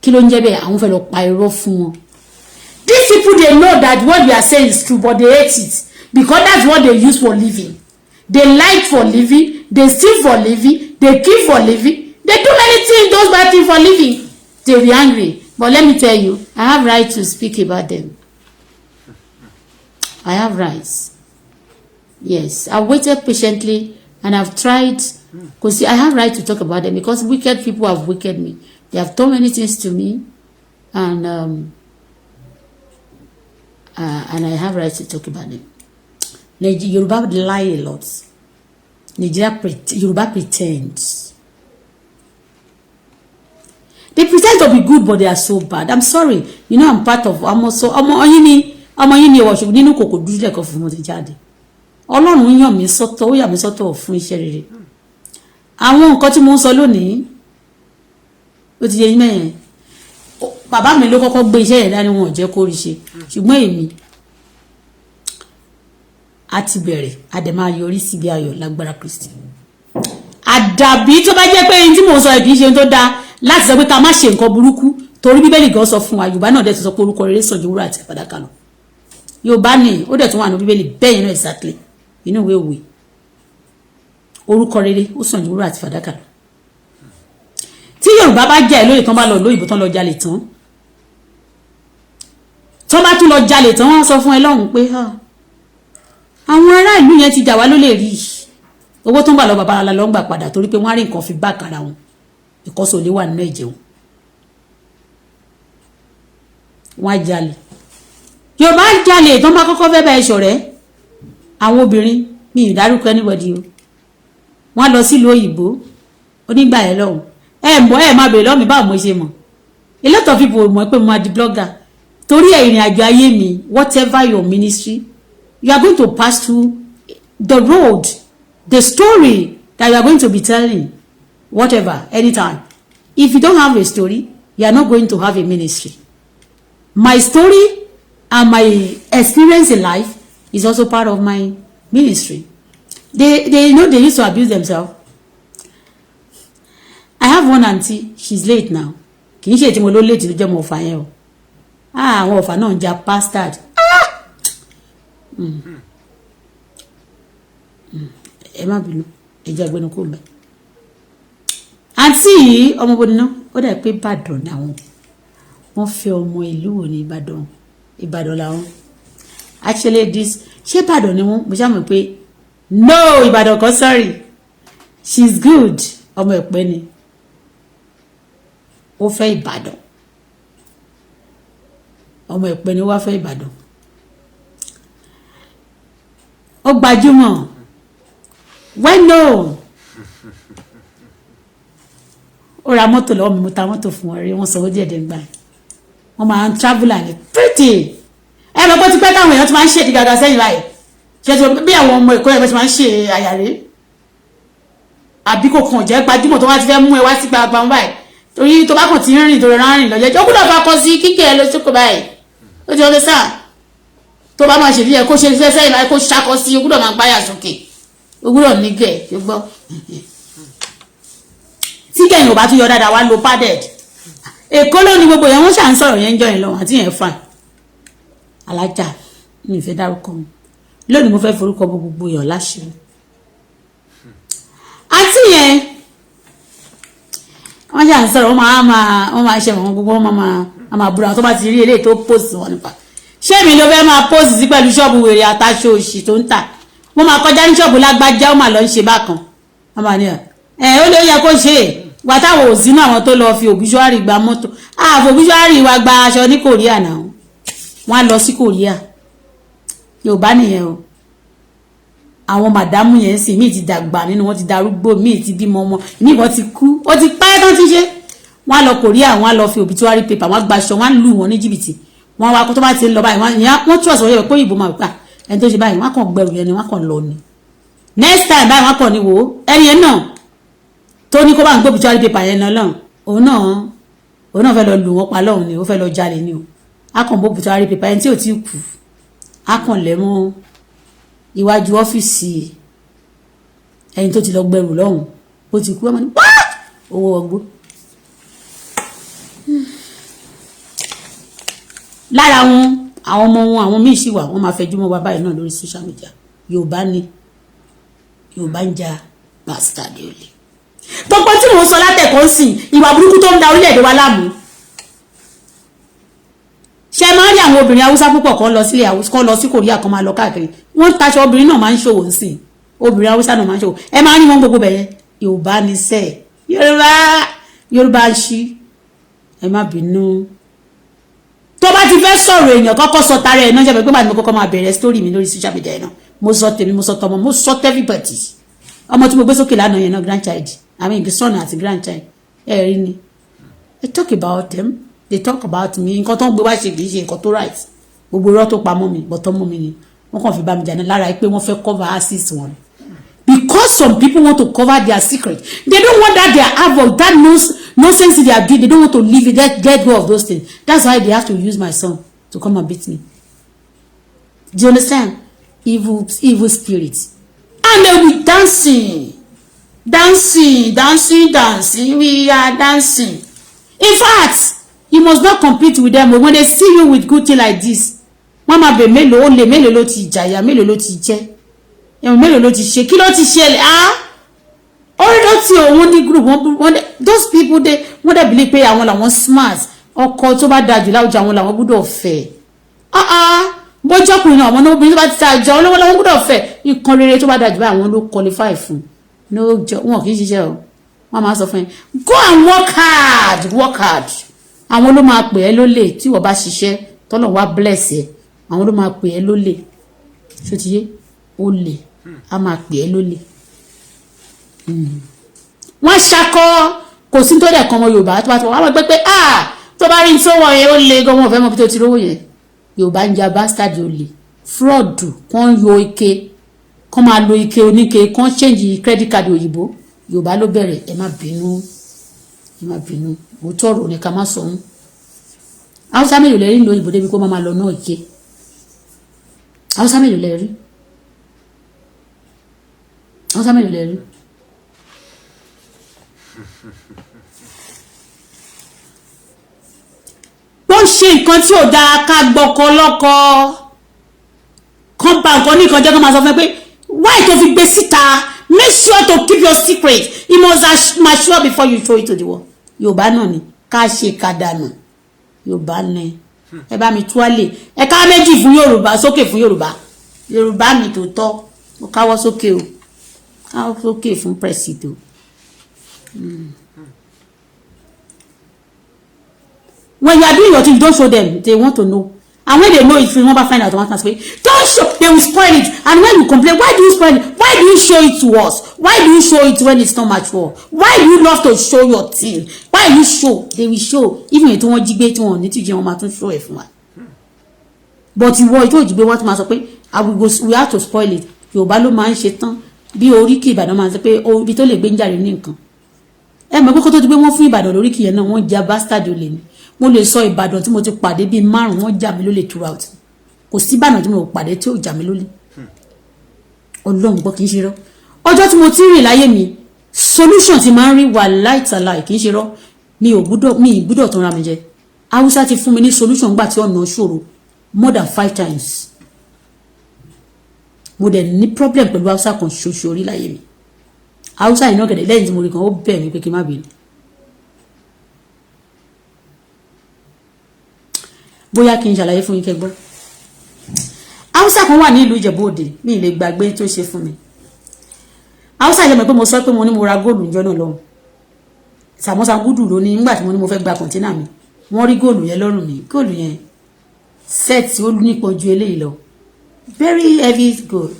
kí ló ń jẹ́ bẹ́ẹ̀ àwọn fẹ́ lọ pa irọ́ fún wọn. These people they know that what we are saying is true but they hate it because that's what they use for living. They lie for living, they steal for living, they kill for living, they do many things those bad things for living. They be angry. But let me tell you, I have right to speak about them. I have rights. Yes, I waited patiently and I've tried because I have right to talk about them because wicked people have wicked me. They have done many things to me and I have right to talk about them. Yoruba lie a lot. Yoruba pretends. They pretend to be good, but they are so bad. I'm sorry. You know, I'm part of almost so. Ọmọ yín ni worship nínú kòkò dúdú lẹ́kọ̀ọ́ fún wọn ti jáde. Ọlọ́run yàn mí sọ́tọ̀, ó yà mí sọ́tọ̀ fún iṣẹ́ rere. Àwọn nǹkan tí mo ń sọ lónìí, ó ti yé yín mẹ́yẹn. Bàbá mi ló kọ́kọ́ gbé iṣẹ́ yẹn dání wọn ò jẹ́ kó rí ṣe. Ṣùgbọ́n èmi a ti bẹ̀rẹ̀ a dẹ̀ máa yọrí síbi ayọ̀ lágbára Kristi. Àdàbí tó bá jẹ́ pé ẹni tí mò ń sọ kì í ṣe tó dáa láti sọ pé ká má ṣe nǹkan burúkú torí Bíbélì gan sọ fún wa Yorùbá náà dẹ̀ ti sọ pé orúkọ rere sàn ju wúrà àti fàdákà lọ. Yorùbá ni ó dẹ̀ tún wà ní Bíbélì bẹ́ẹ̀ yẹn náà exactly inú ìwé òwe orúkọ rere ó sàn ju wúrà àti fàdákà lọ. Tí Yorùbá bá jẹ́ lóye tán bá lọ lóyìnbó tán lọ jalè tán tó bá tún lọ jalè tán wọ́n sọ fún ẹ lọ́hùn pé àwọn ará ìlú yẹn ti jà wá ló lè rí owó tó ń bà lọ bàbá ara lọ ń gbà padà torí pé wọ́n á rí nǹkan fi bá kára wọn ìkọ́sọ̀ lè wà nínú ẹ̀jẹ̀ wọn wọ́n á jalè Yorùbá jalè tó bá kọ́kọ́ fẹ́ bá ẹ ṣọ̀rẹ́ àwọn obìnrin mi ì dárúkọ anybody o wọ́n lọ sílùú òyìnbó onígbà ẹ̀ lọ́hùn ẹ̀ máa bèèrè lọ́mí báwo mo ṣe mọ̀ a lot of people mọ̀ pé mo máa di blogger torí ìrìn àjò ayé mi whatever your ministry you are going to pass through the road the story that you are going to be telling whatever anytime if you don't have a story you are not going to have a ministry. My story and my experience in life is also part of my ministry. They know they used to abuse themselves. I have one auntie, she's late now. Kì í ṣe tí mo ló late ló jẹ́ mo ọ̀fà yẹn o. Àwọn ọ̀fà náà ń ja bastard. Ẹ má bínú, ẹ jẹ́ agbẹnu kó mbẹ́. Àǹtí yìí ọmọbìnrin náà ó dà pé Ìbàdàn làwọn. Wọ́n fẹ́ ọmọ ìlú wo ní Ìbàdàn làwọn. actually this ṣé Ìbàdàn ni wọ́n mo ṣá mọ̀ pé no Ìbàdàn kan sorry she's good ọmọ Ẹ̀pẹ́ ni ó fẹ́ Ìbàdàn ọmọ Ẹ̀pẹ́ ni ó wá fẹ́ Ìbàdàn ó gbajúmọ̀ well known ó ra mọ́tò lọ́wọ́ mi mo ta mọ́tò fún wọn rí wọ́n sanwó díẹ̀ díẹ̀ gbà wọ́n máa ń traveller ní pretty ẹ lọ bó ti pẹ́ táwọn èèyàn ti máa ń ṣe ìdí gàgà sẹ́yìn báyìí ṣe ti bí àwọn ọmọ Èkó yẹn bó ti máa ń ṣe àyàrá àbí kò kàn jẹ́ gbajúmọ̀ tó wá ti fẹ́ mú ẹ wá sí gbàgbà wọn báyìí torí tó bá kàn ti rìn tó rìn lọ́jọ́ ó gbọ́dọ̀ bá kọ sí kíkẹ́ ẹ lọ sókè báyìí ó ti ọdẹ sáà tó bá máa ṣèlú yẹ kó ṣe fẹ́fẹ́ ìbáyìí kó ṣakọ sí o gbọ́dọ̀ máa gbáyà sókè o gbọ́dọ̀ nígẹ̀ yóò gbọ́ tí kẹ́yìn ò bá tún yọ dáadáa wá lo padded Èkó ló ní gbogbo yẹn wọ́n ṣà ń sọ̀rọ̀ yẹn ń jọ yẹn lọ́wọ́ àti yẹn fà alájà mi ì fẹ́ dárúkọ mi lónìí mo fẹ́ forúkọ gbogbo yọ̀ láṣìírí àti yẹn wọ́n ṣà ń sọ̀rọ̀ wọ́n máa ṣe àwọn gbogbo wọ́n máa búra tó bá ti rí eléyìí tó post wọn nípa ṣé mi ló fẹ́ máa post sí pẹ̀lú ṣọ́ọ̀bù wèrè àtàṣọ òṣì tó ń tà wọ́n máa kọjá ní ṣọ́ọ̀bù lágbájá ó máa lọ ń ṣe bákan wọ́n máa ní ó lè yẹ kó ṣe wà táwọn ò sínú àwọn tó lọ fi òbíṣọ́árì gba mọ́tò òbíṣọ́árì wa gba aṣọ ní Korea náà wọ́n á lọ sí Korea Yorùbá nìyẹn o àwọn màdámù yẹn sì míì ti dàgbà nínú wọn ti darúgbó míì ti bímọ ọmọ míì wọn ti kú ó ti pẹ́ tán ti ṣe wọ́n á lọ Korea wọ́n á lọ fi òbíṣọ́árì paper wọ́n á gba aṣọ wọ́n á lù wọ́n ní jìbìtì wọ́n wá kó tó bá ti ń lọ báyìí wọ́n tún ọ̀sán yẹ pé ìbò máa gbà ẹni tó ṣe báyìí wọ́n kàn gbẹrù yẹn ni wọ́n kàn lọ ni next time báyìí wọ́n kàn ní wò ó ẹni yẹn náà tó ní kó bá ń gbé obituary paper yẹn náà lọ́hùn òun náà fẹ́ lọ lù wọ́n pa lọ́hùn ni ó fẹ́ lọ jalè ni o a kàn bó obituary paper ẹni tí ò tí kú a kàn lẹ̀ mọ́ iwájú ọ́fíìsì ẹni tó ti lọ gbẹrù lọ́hùn ó ti kú ọmọ ní owó ọgbó lára wọn àwọn ọmọ wọn àwọn míì sì wà wọn máa fẹjú mọ́ bàbá yìí náà lórí social media Yorùbá ni Yorùbá ń ja bastard olè gbogbo tí mò ń sọ látẹ̀kọ́ sí ìwà burúkú tó ń da orílẹ̀-èdè wa láàmú ṣe máa ń rí àwọn obìnrin Haúsá púpọ̀ kan lọ sílé Haúsá kan lọ sí Korea kan máa lọ káàkiri wọ́n ń taṣọ obìnrin náà máa ń ṣòwò sí obìnrin Haúsá náà máa ń ṣòwò ẹ máa ń rí wọn gbogbo bẹ̀yẹn Yorùbá ni sẹ́ẹ̀ Yorùbá ń ṣí ẹ má bínú tó bá ti fẹ́ sọ̀rọ̀ èèyàn kọ́kọ́ sọ tara ẹ̀ náà jẹ́ pé bá ní mo kọ́kọ́ máa bẹ̀rẹ̀ story mi lórí social media náà mo sọ tèmi mo sọ tọmọ mo sọ everybody ọmọ tí mo gbé sókè lánàá yẹn náà grandchild I mean son àti grandchild ẹ rí ni they talk about them they talk about me nǹkan tó ń gbé wá ṣe kì í ṣe nǹkan tó right gbogbo irọ́ tó pamọ́ mi bọ́tọ́ mọ́ mi ni wọ́n kàn fi bá mi jà ní lára pé wọ́n fẹ́ cover assist wọn because some people want to cover their secret they don't want that their avoid that nonsense they are doing they don't want to leave it get go of those things that's why they have to use my son to come and beat me do you understand evil spirits and they will be dancing we are dancing in fact you must not compete with them when they see you with good thing like this wọ́n máa bẹ̀ mélòó ló ti jàyà mélòó ló ti jẹ́ ẹ̀wọ̀n mélòó ló ti ṣe kí ló ti ṣẹlẹ̀ orí ló ti òun ní group those people wọ́n dẹ̀ believe pé àwọn làwọn smart ọkọ tó bá dájú láwùjọ àwọn làwọn gbọ́dọ̀ fẹ́ bójọ́kùnrin náà ọmọ náà obìnrin tó bá ti dájọ́ olówó làwọn gbọ́dọ̀ fẹ́ nǹkan rere tó bá dájú báyìí àwọn ló qualify fún wọn kì í ṣiṣẹ́ o wọ́n máa sọ fún yín go and work hard àwọn ló máa pè ẹ́ lólè tí wọ́n bá ṣiṣẹ́ tọ́lọ̀ wá bless ẹ àwọn ló máa pè ẹ́ lólè ṣó ti yé olè a máa pè ẹ́ lólè wọ́n ṣakọ kò sí tó dẹ̀ kan ọmọ Yorùbá tó bá ti wọ́n wọ́n gbé pé tó bá rí tó wọ̀ yẹn ó le gan wọn fẹ́ mọ̀ bí tó ti rówó yẹn Yorùbá ń ja bastard olè fraud kan yọ ike kan máa lo ike oníke kan change credit card òyìnbó Yorùbá ló bẹ̀rẹ̀ ẹ má bínú mo tọrọ ní ká má sọ ń Haúsá mélòó lẹ́rí lórí ìbò débi kó máa lọ náà ike Haúsá mélòó lẹ́rí wọ́n ṣe nǹkan tí ò dáa ká gbọ́kọ lọ́kọ kan bá nǹkan ní nǹkan jẹ́ kó máa sọ fún ẹ pé why tó fi gbé síta make sure to keep your secret you must mature before you show it to the world Yorùbá náà ni ká ṣe ká dànù Yorùbá ní ẹ bá mi tuale ẹ ká méjì fún Yorùbá sókè fún Yorùbá mi tó tọ́ mo káwọ́ sókè o káwọ́ sókè fún president. When you are doing your thing, don't show them. They want to know. And when they know it, you never find out one time. Don't show. They will spoil it. And when you complain, why do you spoil it? Why do you show it to us? Why do you show it when it's not mature? Why do you love to show your thing? Why you show? They will show. Even if you want to debate one, need to get one to show everyone. But you want to debate what must say? I will go. We have to spoil it. Yorùbá ló máa ń ṣe tán. Bí oríkì Ìbàdàn máa ń sọ pé o bí tó lè gbé ń jàre ní nǹkan. Ẹ mọ̀ pé kó tó ti gbé wọ́n fún Ìbàdàn lóríkì yẹn náà wọ́n ja bastard olè ni. Mo lè sọ Ìbàdàn tí mo ti pàdé bíi 5 wọ́n jà mí lólè throughout. Kò sí Ìbàdàn tí mo pàdé tí ó jà mí lólè. Ọlọ́run gbọ́ kì í ṣe rọ́. Ọjọ́ tí mo ti rìn láyé mi solution ti máa ń rí wà láìtàláì kì í ṣe rọ́. Mi gbọ́dọ̀ tán ra mi jẹ. Hausa ti fún mi ní solution gbà tí ọ̀nà ṣòro more than 5 times. Mo dẹ̀ ní problem pẹ̀lú Hausa kan ṣoṣo orí láyé mi. Hausa iná gẹ̀dẹ̀ lẹ́yìn tí mo rí kan ó bẹ̀ mí pé kí n má bínú. Bóyá kí n ṣàlàyé fún yín kẹ́ gbọ́. Hausa kan wà ní ìlú Ìjẹ̀bú Òde mi lè gbàgbé tó ṣe fún mi. Hausa yẹ mọ̀ pé mo sọ pé mo ní mo ra góòlù níjọ́ náà lọ́hùn. Samosa gudu ló ní nígbà tí mo ní mo fẹ́ gba kọ̀ńténà mi. Wọ́n rí góòlù yẹn lọ́rùn mi. Góòlù yẹn set ó nípọn ju eléyìí lọ. Very heavy gold.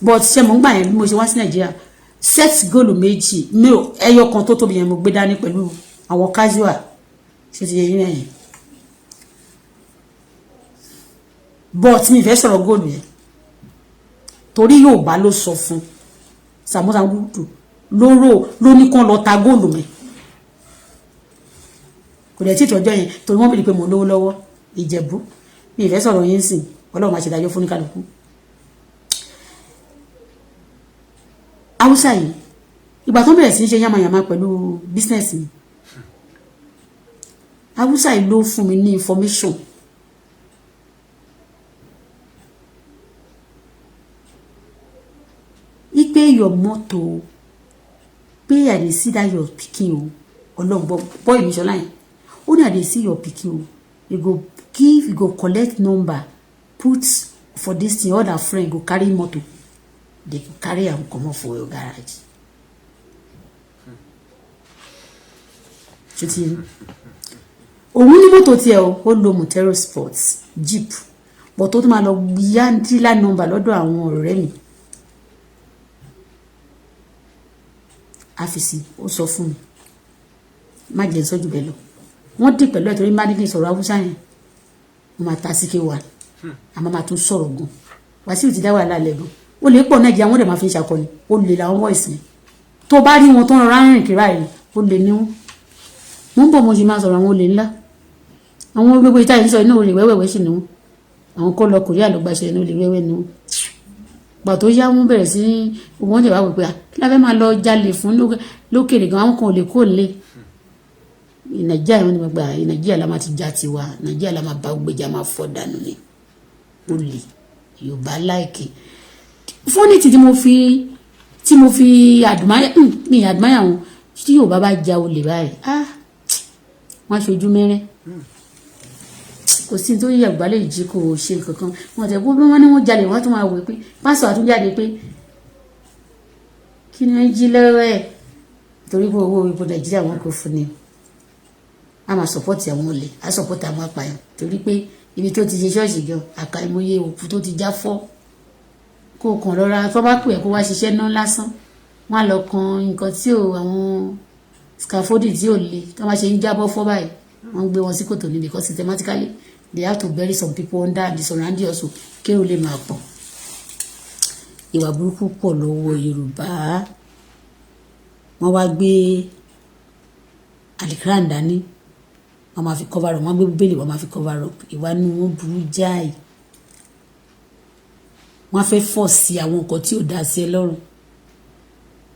But ṣé mo gbà yẹn bí mo ṣe wá sí Nàìjíríà set góòlù méjì ẹyọ kan tó tóbi yẹn mo gbé dání pẹ̀lú àwọn casual ṣe ti yẹ yín yẹn. But mi fẹ́ sọ̀rọ̀ góòlù yẹn torí Yorùbá ló sọ fún Samosa gudu ló ní kán lọ ta góòlù mi kò dẹ̀ tí ìtọ́jọ́ yẹn torí wọ́n bèèrè pé mo lówó lọ́wọ́ Ìjẹ̀bú mi fẹ́ sọ̀rọ̀ yín sìn Ọlọ́run máa ṣe dájọ́ fún kálukú. Hausa yìí ìgbà tó bẹ̀rẹ̀ sí ṣe yamayama pẹ̀lú business mi Hausa yìí ló fún mi ní information ipe your motto pé I dey see that your pikin o Ọlọ́run boy mi ṣọlá yẹn ó ní I dey see your pikin o you go collect number put for this thing other friend go carry motor they go carry am comot for your garage. Ṣùtì òun ní mọ́tò tiẹ̀ ó lo Montero Sports Jeep but ó tún máa lọ yá dealer number lọ́dọ̀ àwọn ọ̀rẹ́ mi. Àfìsí ó sọ fún mi má jẹ́ sọ́jú bẹ́ẹ̀ lọ wọ́n dì pẹ̀lú ẹ̀ torí má ní kí n sọ̀rọ̀ Hausa yẹn mo máa ta sí K1 àmọ́ máa tún sọ̀rọ̀ gan Wàsíù ti dá wàhálà lẹ́gàn ó lè pọ̀ Nàìjíríà wọ́n dẹ̀ máa fi ń ṣàkọni ó lè làwọn voice tó bá rí wọn tó ń rọra rìn kiri báyìí ó lè ní wọn mo ń bọ̀ mo sì máa sọ̀rọ̀ àwọn olè ńlá àwọn gbogbo ìta yìí sọ inú olè wẹ́wẹ́wẹ́ sì ni wọn àwọn kọ́ lọ Korea ló gbaṣẹ́ inú olè wẹ́wẹ́ ni wọn gbà tó yá wọn bẹ̀rẹ̀ sí wọ́n jẹ̀ wá wípé kí la fẹ́ máa lọ jalè fún lókèrè gan àwọn kan ò lè kó lé Nàìjíríà wọn ni wọ́n gbà Nàìjíríà la máa ti já tiwa Nàìjíríà la máa bá gbèjà máa fọ́ dànù ni olè Yorùbá láìkè fúnni tí mo fi admire wọn tí Yorùbá bá ja olè báyìí wọ́n aṣojú mẹ́rẹ́ kò sí tó yẹ gbálẹ̀ ìjì kò ṣe kankan wọ́n tẹ̀ bó wọ́n ní wọ́n jalè wọ́n tún máa wò pé pásọ̀ àtúnjáde pé kí ni wọ́n jí lọ́wọ́ ẹ̀ torí pé owó ìbò Nàìjíríà wọn kò fún ni a máa sọpọ́tì àwọn olè a sọpọ́tì àwọn apààyàn torí pé ibi tó ti ṣe ṣọ́ọ̀ṣì gan àkàìmọye òkú tó ti já fọ́ kó kàn lọ́ra tó bá pè é kó wá ṣiṣẹ́ ná lásán wọ́n á lọ kan nǹkan tí àwọn scaffolding tí ò le tó máa ṣe ń jábọ́ fọ́ báyìí wọ́n gbé wọn sí kòtò ní because systematically they have to bury some people under the surrounding also kéwòn lè máa pọ̀ ìwà burúkú pọ̀ lọ́wọ́ Yorùbá wọ́n wá gbé alikran dání wọ́n máa fi cover up wọ́n gbé bíbélì wọ́n máa fi cover up ìwà inú wọn burú jáì wọ́n fẹ́ fọ́ sí àwọn nǹkan tí ò dá sí ẹ lọ́rùn